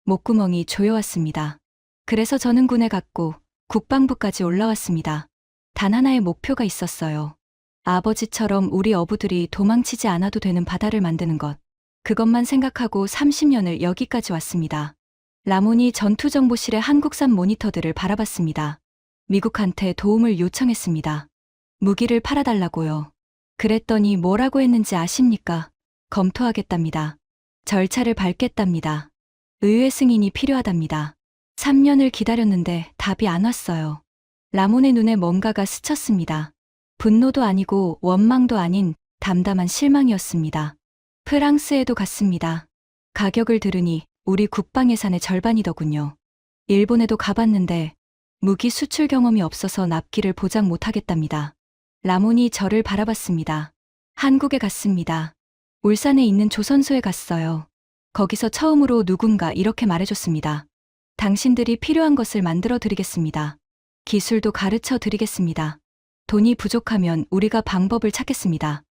목구멍이 조여왔습니다. 그래서 저는 군에 갔고 국방부까지 올라왔습니다. 단 하나의 목표가 있었어요. 아버지처럼 우리 어부들이 도망치지 않아도 되는 바다를 만드는 것. 그것만 생각하고 30년을 여기까지 왔습니다. 라몬이 전투정보실의 한국산 모니터들을 바라봤습니다. 미국한테 도움을 요청했습니다. 무기를 팔아달라고요. 그랬더니 뭐라고 했는지 아십니까? 검토하겠답니다. 절차를 밟겠답니다. 의회 승인이 필요하답니다. 3년을 기다렸는데 답이 안 왔어요. 라몬의 눈에 뭔가가 스쳤습니다. 분노도 아니고 원망도 아닌 담담한 실망이었습니다. 프랑스에도 갔습니다. 가격을 들으니 우리 국방 예산의 절반이더군요. 일본에도 가봤는데 무기 수출 경험이 없어서 납기를 보장 못하겠답니다. 라몬이 저를 바라봤습니다. 한국에 갔습니다. 울산에 있는 조선소에 갔어요. 거기서 처음으로 누군가 이렇게 말해줬습니다. 당신들이 필요한 것을 만들어 드리겠습니다. 기술도 가르쳐 드리겠습니다. 돈이 부족하면 우리가 방법을 찾겠습니다.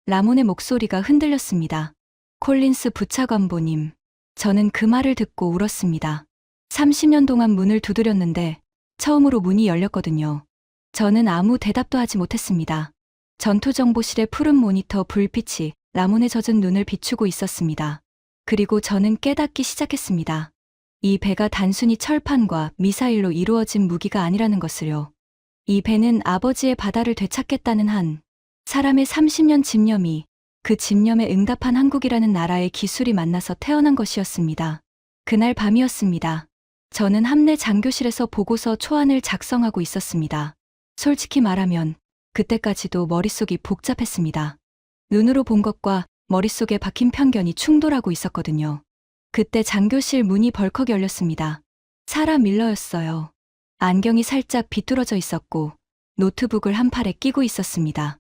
라몬의 목소리가 흔들렸습니다. 콜린스 부차관보님, 저는 그 말을 듣고 울었습니다. 30년 동안 문을 두드렸는데 처음으로 문이 열렸거든요. 저는 아무 대답도 하지 못했습니다. 전투정보실의 푸른 모니터 불빛이 라몬의 젖은 눈을 비추고 있었습니다. 그리고 저는 깨닫기 시작했습니다. 이 배가 단순히 철판과 미사일로 이루어진 무기가 아니라는 것을요. 이 배는 아버지의 바다를 되찾겠다는 한 사람의 30년 집념이 그 집념에 응답한 한국이라는 나라의 기술이 만나서 태어난 것이었습니다. 그날 밤이었습니다. 저는 함내 장교실에서 보고서 초안을 작성하고 있었습니다. 솔직히 말하면 그때까지도 머릿속이 복잡했습니다. 눈으로 본 것과 머릿속에 박힌 편견이 충돌하고 있었거든요. 그때 장교실 문이 벌컥 열렸습니다. 사라 밀러였어요. 안경이 살짝 비뚤어져 있었고 노트북을 한 팔에 끼고 있었습니다.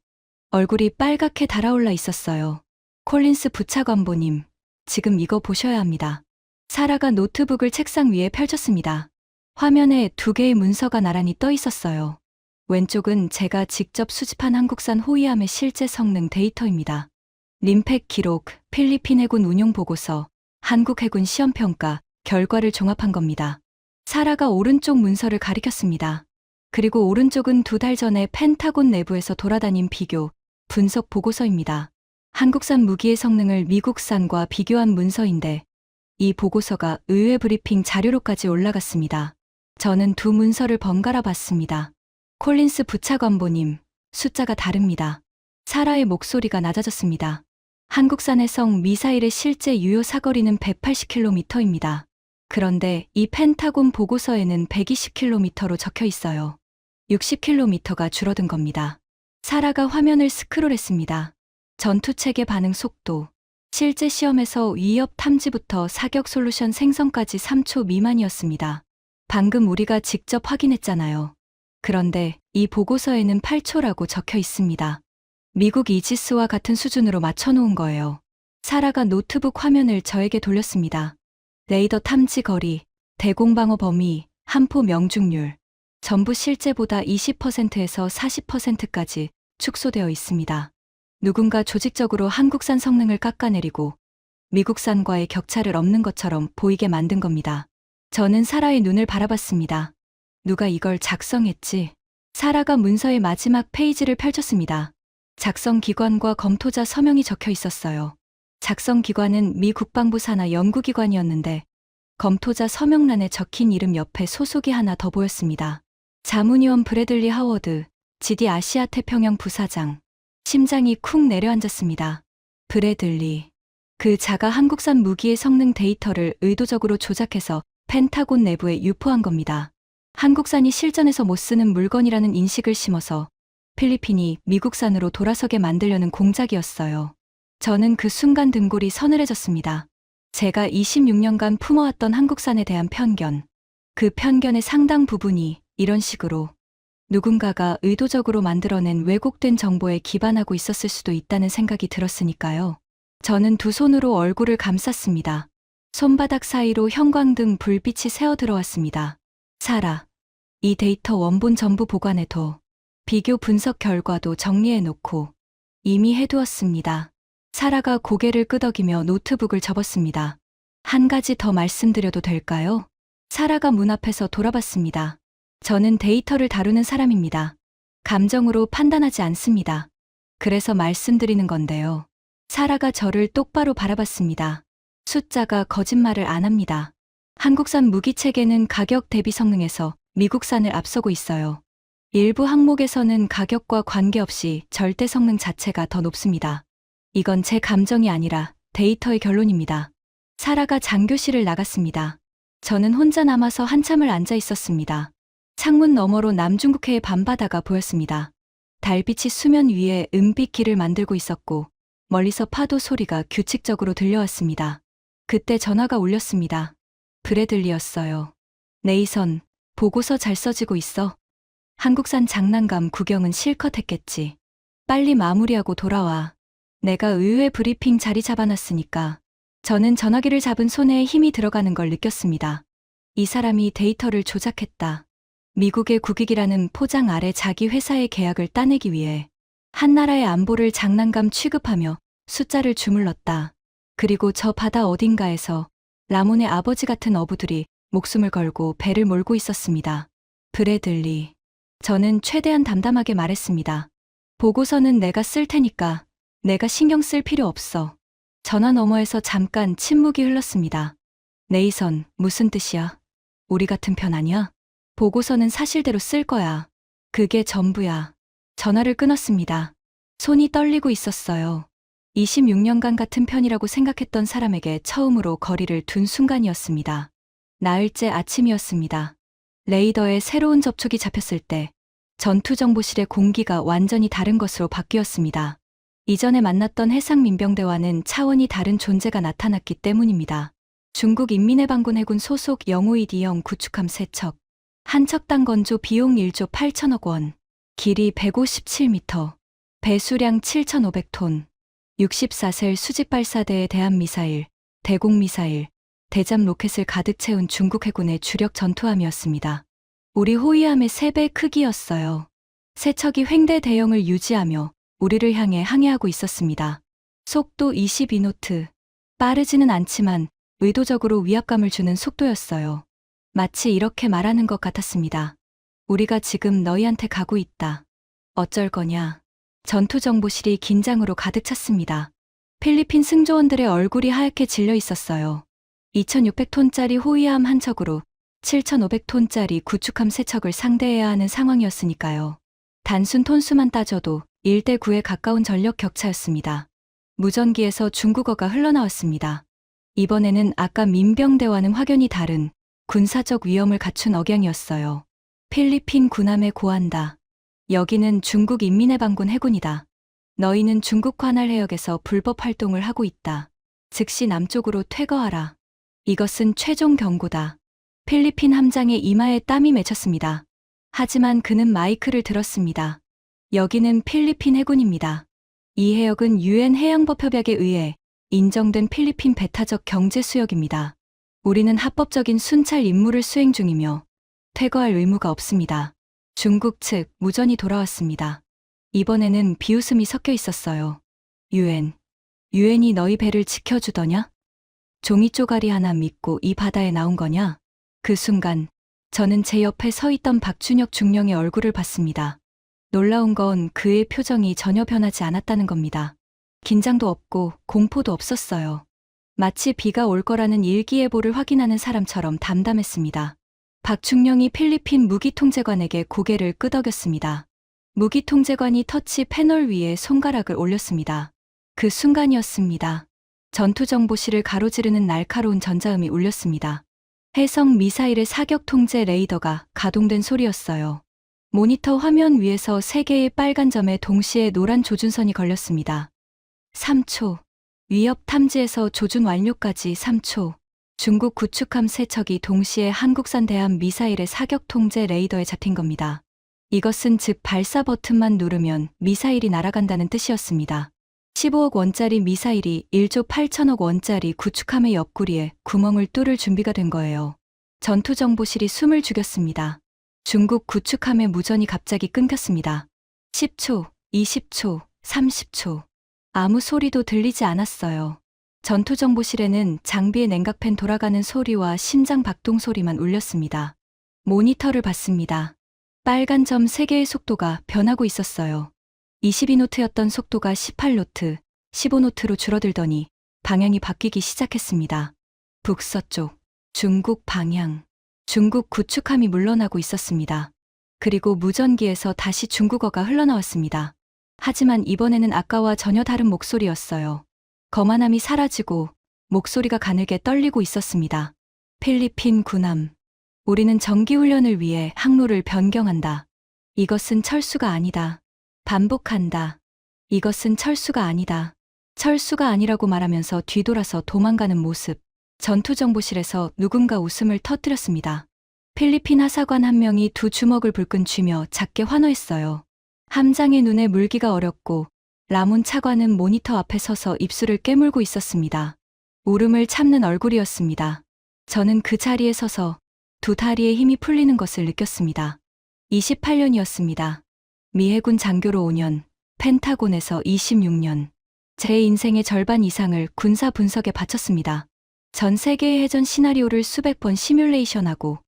얼굴이 빨갛게 달아올라 있었어요. 콜린스 부차관보님, 지금 이거 보셔야 합니다. 사라가 노트북을 책상 위에 펼쳤습니다. 화면에 2개의 문서가 나란히 떠 있었어요. 왼쪽은 제가 직접 수집한 한국산 호위함의 실제 성능 데이터입니다. 림팩 기록, 필리핀 해군 운용 보고서, 한국 해군 시험평가, 결과를 종합한 겁니다. 사라가 오른쪽 문서를 가리켰습니다. 그리고 오른쪽은 2달 전에 펜타곤 내부에서 돌아다닌 비교, 분석 보고서입니다. 한국산 무기의 성능을 미국산과 비교한 문서인데 이 보고서가 의회 브리핑 자료로까지 올라갔습니다. 저는 2 문서를 번갈아 봤습니다. 콜린스 부차관보님, 숫자가 다릅니다. 사라의 목소리가 낮아졌습니다. 한국산 해성 미사일의 실제 유효 사거리는 180km입니다. 그런데 이 펜타곤 보고서에는 120km로 적혀 있어요. 60km가 줄어든 겁니다. 사라가 화면을 스크롤했습니다. 전투체계 반응 속도, 실제 시험에서 위협 탐지부터 사격 솔루션 생성까지 3초 미만이었습니다. 방금 우리가 직접 확인했잖아요. 그런데 이 보고서에는 8초라고 적혀 있습니다. 미국 이지스와 같은 수준으로 맞춰놓은 거예요. 사라가 노트북 화면을 저에게 돌렸습니다. 레이더 탐지 거리, 대공방어 범위, 함포 명중률, 전부 실제보다 20%에서 40%까지 축소되어 있습니다. 누군가 조직적으로 한국산 성능을 깎아내리고 미국산과의 격차를 없는 것처럼 보이게 만든 겁니다. 저는 사라의 눈을 바라봤습니다. 누가 이걸 작성했지? 사라가 문서의 마지막 페이지를 펼쳤습니다. 작성 기관과 검토자 서명이 적혀 있었어요. 작성 기관은 미 국방부 산하 연구기관이었는데 검토자 서명란에 적힌 이름 옆에 소속이 하나 더 보였습니다. 자문위원 브래들리 하워드, GD 아시아 태평양 부사장. 심장이 쿵 내려앉았습니다. 브래들리. 그 자가 한국산 무기의 성능 데이터를 의도적으로 조작해서 펜타곤 내부에 유포한 겁니다. 한국산이 실전에서 못 쓰는 물건이라는 인식을 심어서 필리핀이 미국산으로 돌아서게 만들려는 공작이었어요. 저는 그 순간 등골이 서늘해졌습니다. 제가 26년간 품어왔던 한국산에 대한 편견, 그 편견의 상당 부분이 이런 식으로 누군가가 의도적으로 만들어낸 왜곡된 정보에 기반하고 있었을 수도 있다는 생각이 들었으니까요. 저는 두 손으로 얼굴을 감쌌습니다. 손바닥 사이로 형광등 불빛이 새어 들어왔습니다. 사라, 이 데이터 원본 전부 보관해둬. 비교 분석 결과도 정리해놓고 이미 해두었습니다. 사라가 고개를 끄덕이며 노트북을 접었습니다. 한 가지 더 말씀드려도 될까요? 사라가 문 앞에서 돌아봤습니다. 저는 데이터를 다루는 사람입니다. 감정으로 판단하지 않습니다. 그래서 말씀드리는 건데요. 사라가 저를 똑바로 바라봤습니다. 숫자가 거짓말을 안 합니다. 한국산 무기 체계는 가격 대비 성능에서 미국산을 앞서고 있어요. 일부 항목에서는 가격과 관계없이 절대 성능 자체가 더 높습니다. 이건 제 감정이 아니라 데이터의 결론입니다. 사라가 장교실을 나갔습니다. 저는 혼자 남아서 한참을 앉아 있었습니다. 창문 너머로 남중국해의 밤바다가 보였습니다. 달빛이 수면 위에 은빛 길을 만들고 있었고 멀리서 파도 소리가 규칙적으로 들려왔습니다. 그때 전화가 울렸습니다. 브래들리였어요. 네이선, 보고서 잘 써지고 있어. 한국산 장난감 구경은 실컷 했겠지. 빨리 마무리하고 돌아와. 내가 의회 브리핑 자리 잡아놨으니까. 저는 전화기를 잡은 손에 힘이 들어가는 걸 느꼈습니다. 이 사람이 데이터를 조작했다. 미국의 국익이라는 포장 아래 자기 회사의 계약을 따내기 위해 한 나라의 안보를 장난감 취급하며 숫자를 주물렀다. 그리고 저 바다 어딘가에서 라몬의 아버지 같은 어부들이 목숨을 걸고 배를 몰고 있었습니다. 브래들리. 저는 최대한 담담하게 말했습니다. 보고서는 내가 쓸 테니까 내가 신경 쓸 필요 없어. 전화 너머에서 잠깐 침묵이 흘렀습니다. 네이선, 무슨 뜻이야? 우리 같은 편 아니야? 보고서는 사실대로 쓸 거야. 그게 전부야. 전화를 끊었습니다. 손이 떨리고 있었어요. 26년간 같은 편이라고 생각했던 사람에게 처음으로 거리를 둔 순간이었습니다. 나흘째 아침이었습니다. 레이더에 새로운 접촉이 잡혔을 때 전투정보실의 공기가 완전히 다른 것으로 바뀌었습니다. 이전에 만났던 해상민병대와는 차원이 다른 존재가 나타났기 때문입니다. 중국 인민해방군 해군 소속 영호이 D형 구축함 3척. 한 척당 건조 비용 1조 8천억 원. 길이 157m. 배수량 7,500톤. 64셀 수직발사대의 대한미사일, 대공미사일, 대잠 로켓을 가득 채운 중국 해군의 주력 전투함이었습니다. 우리 호위함의 3배 크기였어요. 세 척이 횡대 대형을 유지하며 우리를 향해 항해하고 있었습니다. 속도 22노트. 빠르지는 않지만 의도적으로 위압감을 주는 속도였어요. 마치 이렇게 말하는 것 같았습니다. 우리가 지금 너희한테 가고 있다. 어쩔 거냐. 전투정보실이 긴장으로 가득 찼습니다. 필리핀 승조원들의 얼굴이 하얗게 질려 있었어요. 2,600톤짜리 호위함 한 척으로 7,500톤짜리 구축함 3척을 상대해야 하는 상황이었으니까요. 단순 톤수만 따져도 1대 9에 가까운 전력 격차였습니다. 무전기에서 중국어가 흘러나왔습니다. 이번에는 아까 민병대와는 확연히 다른 군사적 위험을 갖춘 억양이었어요. 필리핀 군함에 고한다. 여기는 중국 인민해방군 해군이다. 너희는 중국 관할 해역에서 불법 활동을 하고 있다. 즉시 남쪽으로 퇴거하라. 이것은 최종 경고다. 필리핀 함장의 이마에 땀이 맺혔습니다. 하지만 그는 마이크를 들었습니다. 여기는 필리핀 해군입니다. 이 해역은 UN 해양법협약에 의해 인정된 필리핀 배타적 경제 수역입니다. 우리는 합법적인 순찰 임무를 수행 중이며 퇴거할 의무가 없습니다. 중국 측 무전이 돌아왔습니다. 이번에는 비웃음이 섞여 있었어요. 유엔이 너희 배를 지켜주더냐? 종이 쪼가리 하나 믿고 이 바다에 나온 거냐? 그 순간 저는 제 옆에 서 있던 박준혁 중령의 얼굴을 봤습니다. 놀라운 건 그의 표정이 전혀 변하지 않았다는 겁니다. 긴장도 없고 공포도 없었어요. 마치 비가 올 거라는 일기예보를 확인하는 사람처럼 담담했습니다. 박중령이 필리핀 무기통제관에게 고개를 끄덕였습니다. 무기통제관이 터치 패널 위에 손가락을 올렸습니다. 그 순간이었습니다. 전투정보실을 가로지르는 날카로운 전자음이 울렸습니다. 해성 미사일의 사격 통제 레이더가 가동된 소리였어요. 모니터 화면 위에서 3개의 빨간 점에 동시에 노란 조준선이 걸렸습니다. 3초. 위협 탐지에서 조준 완료까지 3초. 중국 구축함 3척이 동시에 한국산 대함 미사일의 사격 통제 레이더에 잡힌 겁니다. 이것은 즉 발사 버튼만 누르면 미사일이 날아간다는 뜻이었습니다. 15억 원짜리 미사일이 1조 8천억 원짜리 구축함의 옆구리에 구멍을 뚫을 준비가 된 거예요. 전투정보실이 숨을 죽였습니다. 중국 구축함의 무전이 갑자기 끊겼습니다. 10초, 20초, 30초. 아무 소리도 들리지 않았어요. 전투정보실에는 장비의 냉각팬 돌아가는 소리와 심장 박동 소리만 울렸습니다. 모니터를 봤습니다. 빨간 점 3개의 속도가 변하고 있었어요. 22노트였던 속도가 18노트, 15노트로 줄어들더니 방향이 바뀌기 시작했습니다. 북서쪽, 중국 방향. 중국 구축함이 물러나고 있었습니다. 그리고 무전기에서 다시 중국어가 흘러나왔습니다. 하지만 이번에는 아까와 전혀 다른 목소리였어요. 거만함이 사라지고 목소리가 가늘게 떨리고 있었습니다. 필리핀 군함. 우리는 정기훈련을 위해 항로를 변경한다. 이것은 철수가 아니다. 반복한다. 이것은 철수가 아니다. 철수가 아니라고 말하면서 뒤돌아서 도망가는 모습. 전투정보실에서 누군가 웃음을 터뜨렸습니다. 필리핀 하사관 한 명이 두 주먹을 불끈 쥐며 작게 환호했어요. 함장의 눈에 물기가 어렸고 라몬 차관은 모니터 앞에 서서 입술을 깨물고 있었습니다. 울음을 참는 얼굴이었습니다. 저는 그 자리에 서서 두 다리에 힘이 풀리는 것을 느꼈습니다. 28년이었습니다. 미 해군 장교로 5년, 펜타곤에서 26년. 제 인생의 절반 이상을 군사 분석에 바쳤습니다. 전 세계의 해전 시나리오를 수백 번 시뮬레이션하고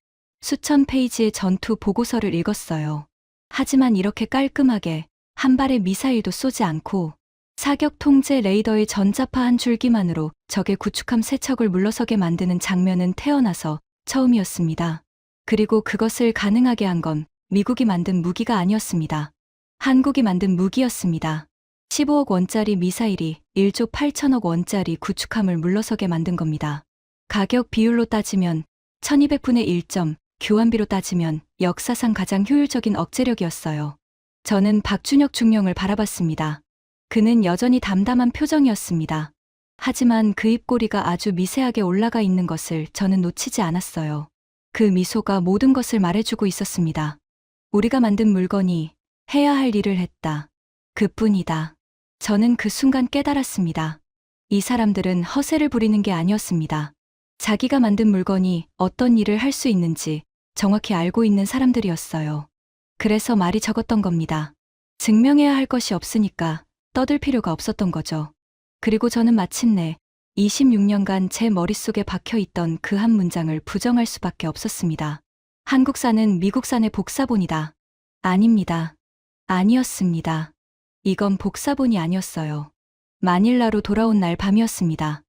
수천 페이지의 전투 보고서를 읽었어요. 하지만 이렇게 깔끔하게 한 발의 미사일도 쏘지 않고 사격 통제 레이더의 전자파 한 줄기만으로 적의 구축함 3척을 물러서게 만드는 장면은 태어나서 처음이었습니다. 그리고 그것을 가능하게 한 건 미국이 만든 무기가 아니었습니다. 한국이 만든 무기였습니다. 15억 원짜리 미사일이 1조 8천억 원짜리 구축함을 물러서게 만든 겁니다. 가격 비율로 따지면 1200분의 1점, 교환비로 따지면 역사상 가장 효율적인 억제력이었어요. 저는 박준혁 중령을 바라봤습니다. 그는 여전히 담담한 표정이었습니다. 하지만 그 입꼬리가 아주 미세하게 올라가 있는 것을 저는 놓치지 않았어요. 그 미소가 모든 것을 말해주고 있었습니다. 우리가 만든 물건이 해야 할 일을 했다. 그뿐이다. 저는 그 순간 깨달았습니다. 이 사람들은 허세를 부리는 게 아니었습니다. 자기가 만든 물건이 어떤 일을 할 수 있는지 정확히 알고 있는 사람들이었어요. 그래서 말이 적었던 겁니다. 증명해야 할 것이 없으니까 떠들 필요가 없었던 거죠. 그리고 저는 마침내 26년간 제 머릿속에 박혀있던 그 한 문장을 부정할 수밖에 없었습니다. 한국산은 미국산의 복사본이다. 아닙니다. 아니었습니다. 이건 복사본이 아니었어요. 마닐라로 돌아온 날 밤이었습니다.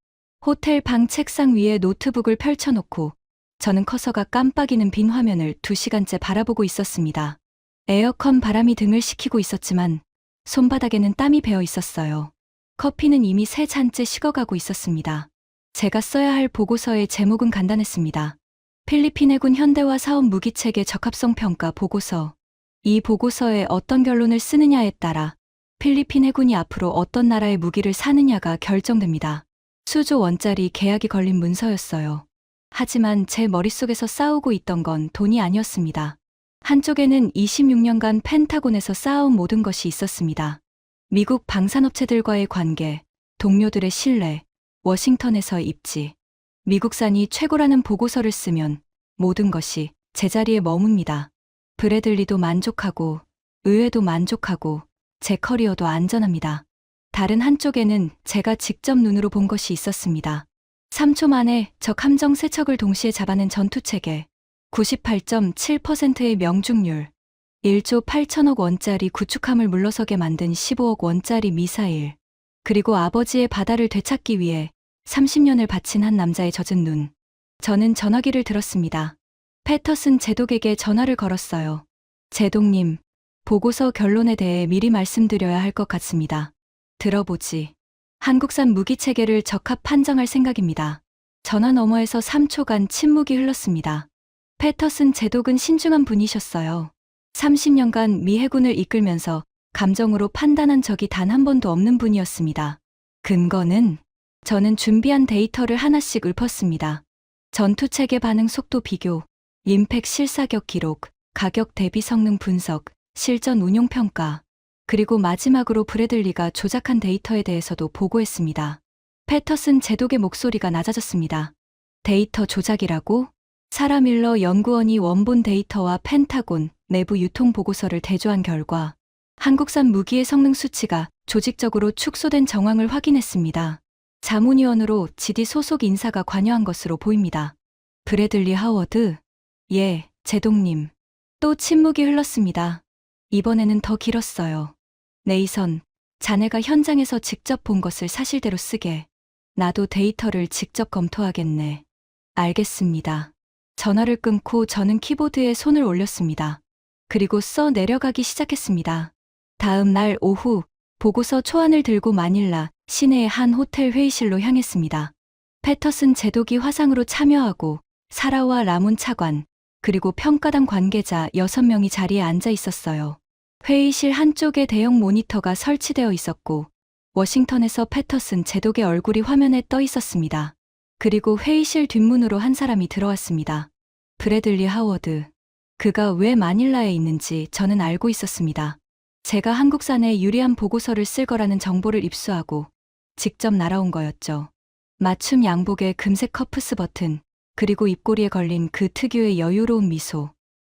호텔 방 책상 위에 노트북을 펼쳐놓고 저는 커서가 깜빡이는 빈 화면을 2시간째 바라보고 있었습니다. 에어컨 바람이 등을 식히고 있었지만 손바닥에는 땀이 배어 있었어요. 커피는 이미 3잔째 식어가고 있었습니다. 제가 써야 할 보고서의 제목은 간단했습니다. 필리핀 해군 현대화 사업 무기체계 적합성 평가 보고서. 이 보고서에 어떤 결론을 쓰느냐에 따라 필리핀 해군이 앞으로 어떤 나라의 무기를 사느냐가 결정됩니다. 수조 원짜리 계약이 걸린 문서였어요. 하지만 제 머릿속에서 싸우고 있던 건 돈이 아니었습니다. 한쪽에는 26년간 펜타곤에서 쌓아온 모든 것이 있었습니다. 미국 방산업체들과의 관계, 동료들의 신뢰, 워싱턴에서의 입지. 미국산이 최고라는 보고서를 쓰면 모든 것이 제자리에 머뭅니다. 브래들리도 만족하고, 의회도 만족하고, 제 커리어도 안전합니다. 다른 한쪽에는 제가 직접 눈으로 본 것이 있었습니다. 3초 만에 적 함정 3척을 동시에 잡아낸 전투체계, 98.7%의 명중률, 1조 8천억 원짜리 구축함을 물러서게 만든 15억 원짜리 미사일, 그리고 아버지의 바다를 되찾기 위해 30년을 바친 한 남자의 젖은 눈. 저는 전화기를 들었습니다. 패터슨 제독에게 전화를 걸었어요. 제독님, 보고서 결론에 대해 미리 말씀드려야 할 것 같습니다. 들어보지. 한국산 무기 체계를 적합 판정할 생각입니다. 전화 너머에서 3초간 침묵이 흘렀습니다. 패터슨 제독은 신중한 분이셨어요. 30년간 미 해군을 이끌면서 감정으로 판단한 적이 단 한 번도 없는 분이었습니다. 근거는 저는 준비한 데이터를 하나씩 읊었습니다. 전투체계 반응 속도 비교, 임팩 실사격 기록, 가격 대비 성능 분석, 실전 운용 평가, 그리고 마지막으로 브래들리가 조작한 데이터에 대해서도 보고했습니다. 패터슨 제독의 목소리가 낮아졌습니다. 데이터 조작이라고? 사라 밀러 연구원이 원본 데이터와 펜타곤 내부 유통 보고서를 대조한 결과 한국산 무기의 성능 수치가 조직적으로 축소된 정황을 확인했습니다. 자문위원으로 GD 소속 인사가 관여한 것으로 보입니다. 브래들리 하워드? 예, 제독님. 또 침묵이 흘렀습니다. 이번에는 더 길었어요. 네이선, 자네가 현장에서 직접 본 것을 사실대로 쓰게. 나도 데이터를 직접 검토하겠네. 알겠습니다. 전화를 끊고 저는 키보드에 손을 올렸습니다. 그리고 써 내려가기 시작했습니다. 다음 날 오후, 보고서 초안을 들고 마닐라 시내의 한 호텔 회의실로 향했습니다. 패터슨 제독이 화상으로 참여하고 사라와 라문 차관, 그리고 평가당 관계자 6명이 자리에 앉아 있었어요. 회의실 한쪽에 대형 모니터가 설치되어 있었고 워싱턴에서 패터슨 제독의 얼굴이 화면에 떠 있었습니다. 그리고 회의실 뒷문으로 한 사람이 들어왔습니다. 브래들리 하워드. 그가 왜 마닐라에 있는지 저는 알고 있었습니다. 제가 한국산에 유리한 보고서를 쓸 거라는 정보를 입수하고 직접 날아온 거였죠. 맞춤 양복에 금색 커프스 버튼, 그리고 입꼬리에 걸린 그 특유의 여유로운 미소.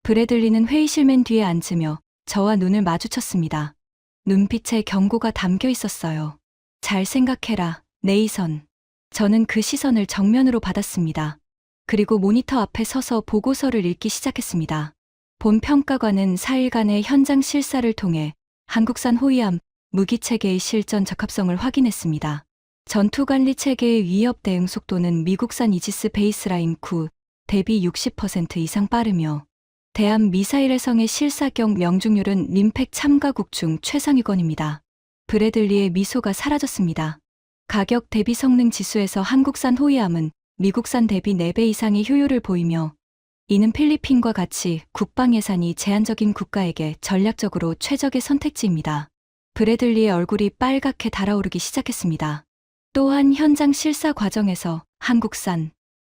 브래들리는 회의실 맨 뒤에 앉으며 저와 눈을 마주쳤습니다. 눈빛에 경고가 담겨 있었어요. 잘 생각해라, 네이선. 저는 그 시선을 정면으로 받았습니다. 그리고 모니터 앞에 서서 보고서를 읽기 시작했습니다. 본 평가관은 4일간의 현장 실사를 통해 한국산 호위함 무기체계의 실전 적합성을 확인했습니다. 전투관리 체계의 위협 대응 속도는 미국산 이지스 베이스라인 9 대비 60% 이상 빠르며 대함 미사일 해성의 실사격 명중률은 림팩 참가국 중 최상위권입니다. 브래들리의 미소가 사라졌습니다. 가격 대비 성능 지수에서 한국산 호위함은 미국산 대비 4배 이상의 효율을 보이며 이는 필리핀과 같이 국방 예산이 제한적인 국가에게 전략적으로 최적의 선택지입니다. 브래들리의 얼굴이 빨갛게 달아오르기 시작했습니다. 또한 현장 실사 과정에서 한국산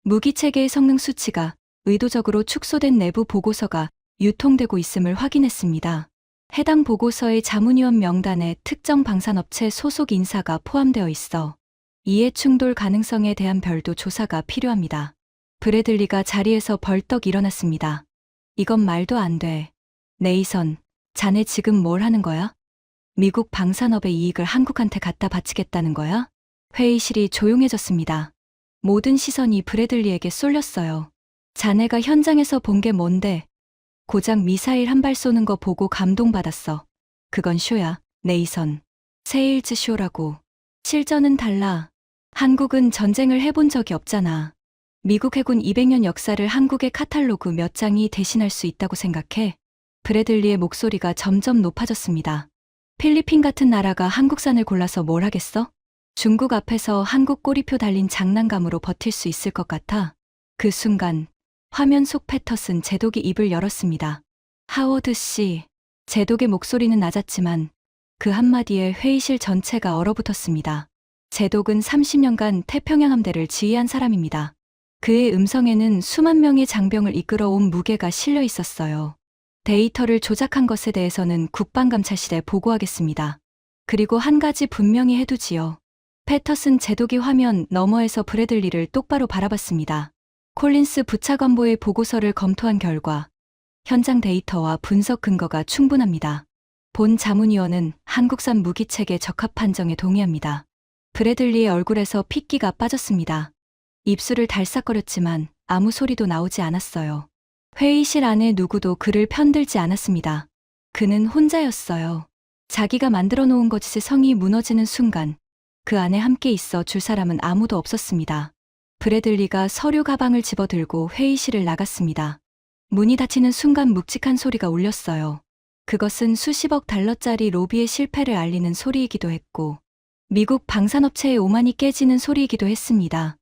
무기체계의 성능 수치가 의도적으로 축소된 내부 보고서가 유통되고 있음을 확인했습니다. 해당 보고서의 자문위원 명단에 특정 방산업체 소속 인사가 포함되어 있어 이해 충돌 가능성에 대한 별도 조사가 필요합니다. 브래들리가 자리에서 벌떡 일어났습니다. 이건 말도 안 돼. 네이선, 자네 지금 뭘 하는 거야? 미국 방산업의 이익을 한국한테 갖다 바치겠다는 거야? 회의실이 조용해졌습니다. 모든 시선이 브래들리에게 쏠렸어요. 자네가 현장에서 본 게 뭔데? 고작 미사일 한 발 쏘는 거 보고 감동받았어. 그건 쇼야, 네이선. 세일즈 쇼라고. 실전은 달라. 한국은 전쟁을 해본 적이 없잖아. 미국 해군 200년 역사를 한국의 카탈로그 몇 장이 대신할 수 있다고 생각해? 브래들리의 목소리가 점점 높아졌습니다. 필리핀 같은 나라가 한국산을 골라서 뭘 하겠어? 중국 앞에서 한국 꼬리표 달린 장난감으로 버틸 수 있을 것 같아. 그 순간 화면 속 패터슨 제독이 입을 열었습니다. 하워드 씨. 제독의 목소리는 낮았지만 그 한마디에 회의실 전체가 얼어붙었습니다. 제독은 30년간 태평양 함대를 지휘한 사람입니다. 그의 음성에는 수만 명의 장병을 이끌어온 무게가 실려 있었어요. 데이터를 조작한 것에 대해서는 국방감찰실에 보고하겠습니다. 그리고 한 가지 분명히 해두지요. 패터슨 제독이 화면 너머에서 브래들리를 똑바로 바라봤습니다. 콜린스 부차관보의 보고서를 검토한 결과 현장 데이터와 분석 근거가 충분합니다. 본 자문위원은 한국산 무기체계 적합 판정에 동의합니다. 브래들리의 얼굴에서 핏기가 빠졌습니다. 입술을 달싹거렸지만 아무 소리도 나오지 않았어요. 회의실 안에 누구도 그를 편들지 않았습니다. 그는 혼자였어요. 자기가 만들어 놓은 거짓의 성이 무너지는 순간 그 안에 함께 있어 줄 사람은 아무도 없었습니다. 브래들리가 서류 가방을 집어들고 회의실을 나갔습니다. 문이 닫히는 순간 묵직한 소리가 울렸어요. 그것은 수십억 달러짜리 로비의 실패를 알리는 소리이기도 했고, 미국 방산업체의 오만이 깨지는 소리이기도 했습니다.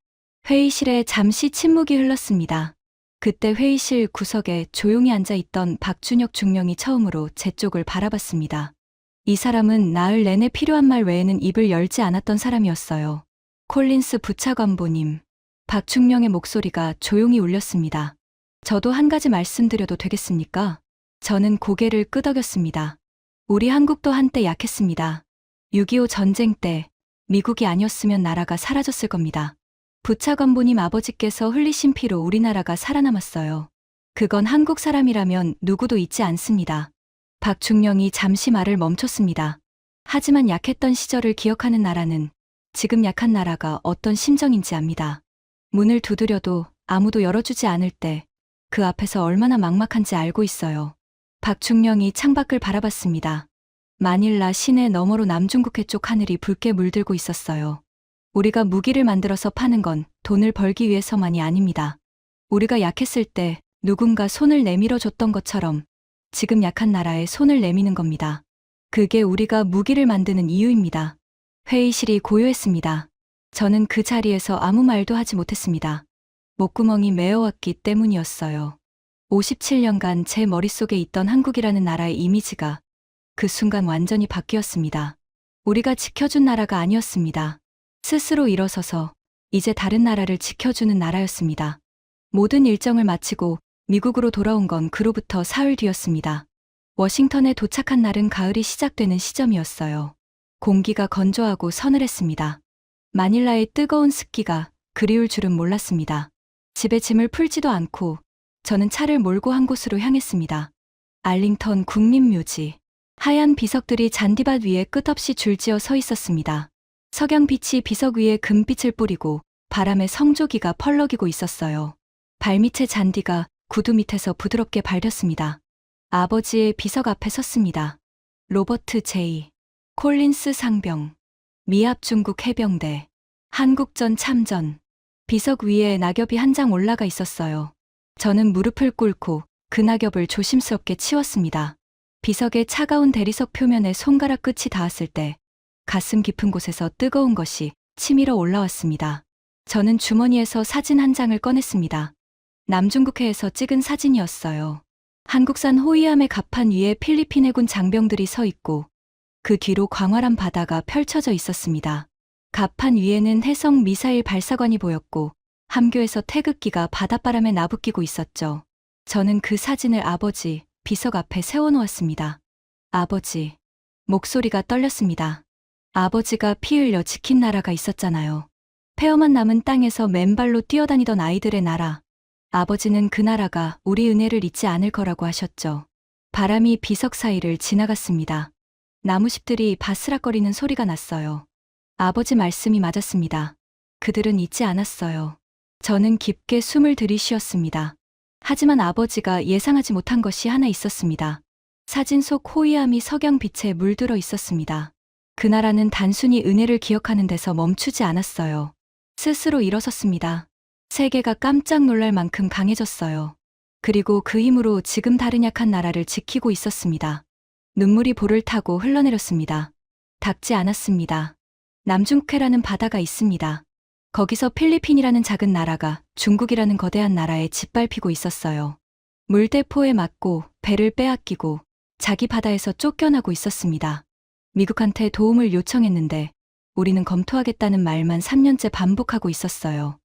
회의실에 잠시 침묵이 흘렀습니다. 그때 회의실 구석에 조용히 앉아 있던 박준혁 중령이 처음으로 제 쪽을 바라봤습니다. 이 사람은 나흘 내내 필요한 말 외에는 입을 열지 않았던 사람이었어요. 콜린스 부차관보님. 박중령의 목소리가 조용히 울렸습니다. 저도 한 가지 말씀드려도 되겠습니까? 저는 고개를 끄덕였습니다. 우리 한국도 한때 약했습니다. 6.25 전쟁 때 미국이 아니었으면 나라가 사라졌을 겁니다. 부차관보님 아버지께서 흘리신 피로 우리나라가 살아남았어요. 그건 한국 사람이라면 누구도 잊지 않습니다. 박중령이 잠시 말을 멈췄습니다. 하지만 약했던 시절을 기억하는 나라는 지금 약한 나라가 어떤 심정인지 압니다. 문을 두드려도 아무도 열어주지 않을 때 그 앞에서 얼마나 막막한지 알고 있어요. 박중령이 창밖을 바라봤습니다. 마닐라 시내 너머로 남중국해 쪽 하늘이 붉게 물들고 있었어요. 우리가 무기를 만들어서 파는 건 돈을 벌기 위해서만이 아닙니다. 우리가 약했을 때 누군가 손을 내밀어 줬던 것처럼 지금 약한 나라에 손을 내미는 겁니다. 그게 우리가 무기를 만드는 이유입니다. 회의실이 고요했습니다. 저는 그 자리에서 아무 말도 하지 못했습니다. 목구멍이 메어왔기 때문이었어요. 57년간 제 머릿속에 있던 한국이라는 나라의 이미지가 그 순간 완전히 바뀌었습니다. 우리가 지켜준 나라가 아니었습니다. 스스로 일어서서 이제 다른 나라를 지켜주는 나라였습니다. 모든 일정을 마치고 미국으로 돌아온 건 그로부터 사흘 뒤였습니다. 워싱턴에 도착한 날은 가을이 시작되는 시점이었어요. 공기가 건조하고 서늘했습니다. 마닐라의 뜨거운 습기가 그리울 줄은 몰랐습니다. 집에 짐을 풀지도 않고 저는 차를 몰고 한 곳으로 향했습니다. 알링턴 국립묘지. 하얀 비석들이 잔디밭 위에 끝없이 줄지어 서 있었습니다. 석양빛이 비석 위에 금빛을 뿌리고 바람에 성조기가 펄럭이고 있었어요. 발밑의 잔디가 구두 밑에서 부드럽게 밟혔습니다. 아버지의 비석 앞에 섰습니다. 로버트 제이. 콜린스 상병. 미합 중국 해병대. 한국전 참전. 비석 위에 낙엽이 한 장 올라가 있었어요. 저는 무릎을 꿇고 그 낙엽을 조심스럽게 치웠습니다. 비석의 차가운 대리석 표면에 손가락 끝이 닿았을 때 가슴 깊은 곳에서 뜨거운 것이 치밀어 올라왔습니다. 저는 주머니에서 사진 한 장을 꺼냈습니다. 남중국해에서 찍은 사진이었어요. 한국산 호위함의 갑판 위에 필리핀 해군 장병들이 서 있고 그 뒤로 광활한 바다가 펼쳐져 있었습니다. 갑판 위에는 해성 미사일 발사관이 보였고 함교에서 태극기가 바닷바람에 나부끼고 있었죠. 저는 그 사진을 아버지 비석 앞에 세워놓았습니다. 아버지. 목소리가 떨렸습니다. 아버지가 피 흘려 지킨 나라가 있었잖아요. 폐허만 남은 땅에서 맨발로 뛰어다니던 아이들의 나라. 아버지는 그 나라가 우리 은혜를 잊지 않을 거라고 하셨죠. 바람이 비석 사이를 지나갔습니다. 나무잎들이 바스락거리는 소리가 났어요. 아버지 말씀이 맞았습니다. 그들은 잊지 않았어요. 저는 깊게 숨을 들이쉬었습니다. 하지만 아버지가 예상하지 못한 것이 하나 있었습니다. 사진 속 호위함이 석양빛에 물들어 있었습니다. 그 나라는 단순히 은혜를 기억하는 데서 멈추지 않았어요. 스스로 일어섰습니다. 세계가 깜짝 놀랄 만큼 강해졌어요. 그리고 그 힘으로 지금 다른 약한 나라를 지키고 있었습니다. 눈물이 볼을 타고 흘러내렸습니다. 닿지 않았습니다. 남중국해라는 바다가 있습니다. 거기서 필리핀이라는 작은 나라가 중국이라는 거대한 나라에 짓밟히고 있었어요. 물대포에 맞고 배를 빼앗기고 자기 바다에서 쫓겨나고 있었습니다. 미국한테 도움을 요청했는데 우리는 검토하겠다는 말만 3년째 반복하고 있었어요.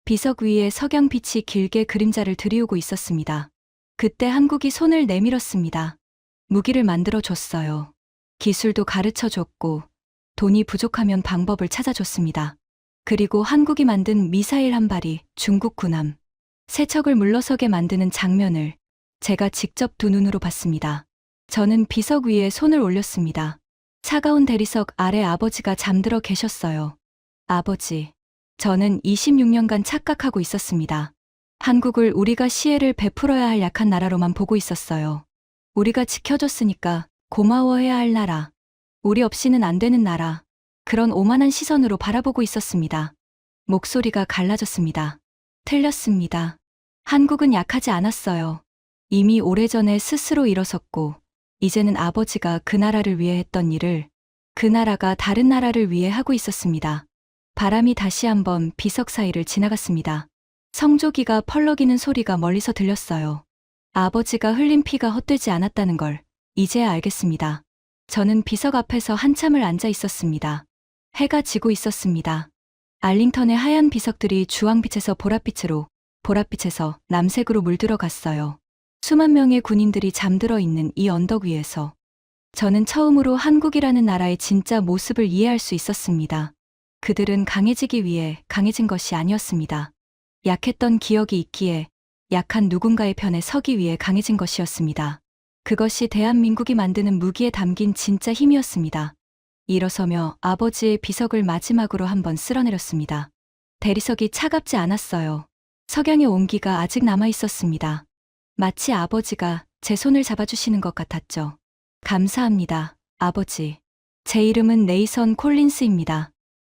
비석 위에 석양빛이 길게 그림자를 들이우고 있었습니다. 그때 한국이 손을 내밀었습니다. 무기를 만들어 줬어요. 기술도 가르쳐 줬고 돈이 부족하면 방법을 찾아줬습니다. 그리고 한국이 만든 미사일 한 발이 중국 군함, 세척을 물러서게 만드는 장면을 제가 직접 두 눈으로 봤습니다. 저는 비석 위에 손을 올렸습니다. 차가운 대리석 아래 아버지가 잠들어 계셨어요. 아버지, 저는 26년간 착각하고 있었습니다. 한국을 우리가 시혜를 베풀어야 할 약한 나라로만 보고 있었어요. 우리가 지켜줬으니까 고마워해야 할 나라, 우리 없이는 안 되는 나라, 그런 오만한 시선으로 바라보고 있었습니다. 목소리가 갈라졌습니다. 틀렸습니다. 한국은 약하지 않았어요. 이미 오래전에 스스로 일어섰고 이제는 아버지가 그 나라를 위해 했던 일을 그 나라가 다른 나라를 위해 하고 있었습니다. 바람이 다시 한번 비석 사이를 지나갔습니다. 성조기가 펄럭이는 소리가 멀리서 들렸어요. 아버지가 흘린 피가 헛되지 않았다는 걸 이제야 알겠습니다. 저는 비석 앞에서 한참을 앉아 있었습니다. 해가 지고 있었습니다. 알링턴의 하얀 비석들이 주황빛에서 보랏빛으로, 보랏빛에서 남색으로 물들어갔어요. 수만 명의 군인들이 잠들어 있는 이 언덕 위에서 저는 처음으로 한국이라는 나라의 진짜 모습을 이해할 수 있었습니다. 그들은 강해지기 위해 강해진 것이 아니었습니다. 약했던 기억이 있기에 약한 누군가의 편에 서기 위해 강해진 것이었습니다. 그것이 대한민국이 만드는 무기에 담긴 진짜 힘이었습니다. 일어서며 아버지의 비석을 마지막으로 한번 쓸어내렸습니다. 대리석이 차갑지 않았어요. 석양의 온기가 아직 남아 있었습니다. 마치 아버지가 제 손을 잡아주시는 것 같았죠. 감사합니다, 아버지. 제 이름은 네이선 콜린스입니다.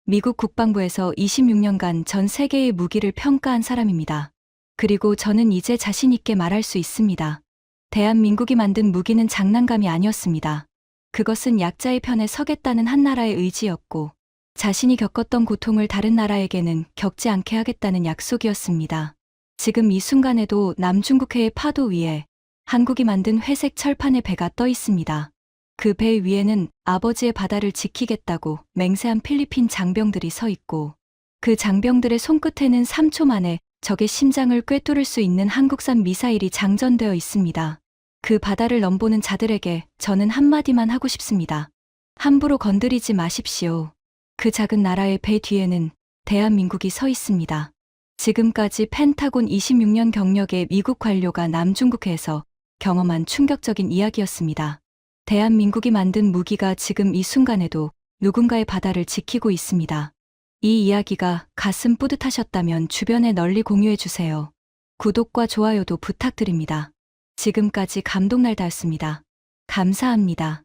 미국 국방부에서 26년간 전 세계의 무기를 평가한 사람입니다. 그리고 저는 이제 자신 있게 말할 수 있습니다. 대한민국이 만든 무기는 장난감이 아니었습니다. 그것은 약자의 편에 서겠다는 한 나라의 의지였고, 자신이 겪었던 고통을 다른 나라에게는 겪지 않게 하겠다는 약속이었습니다. 지금 이 순간에도 남중국해의 파도 위에 한국이 만든 회색 철판의 배가 떠 있습니다. 그 배 위에는 아버지의 바다를 지키겠다고 맹세한 필리핀 장병들이 서 있고, 그 장병들의 손끝에는 3초 만에 적의 심장을 꿰뚫을 수 있는 한국산 미사일이 장전되어 있습니다. 그 바다를 넘보는 자들에게 저는 한마디만 하고 싶습니다. 함부로 건드리지 마십시오. 그 작은 나라의 배 뒤에는 대한민국이 서 있습니다. 지금까지 펜타곤 26년 경력의 미국 관료가 남중국해에서 경험한 충격적인 이야기였습니다. 대한민국이 만든 무기가 지금 이 순간에도 누군가의 바다를 지키고 있습니다. 이 이야기가 가슴 뿌듯하셨다면 주변에 널리 공유해주세요. 구독과 좋아요도 부탁드립니다. 지금까지 감동날다였습니다. 감사합니다.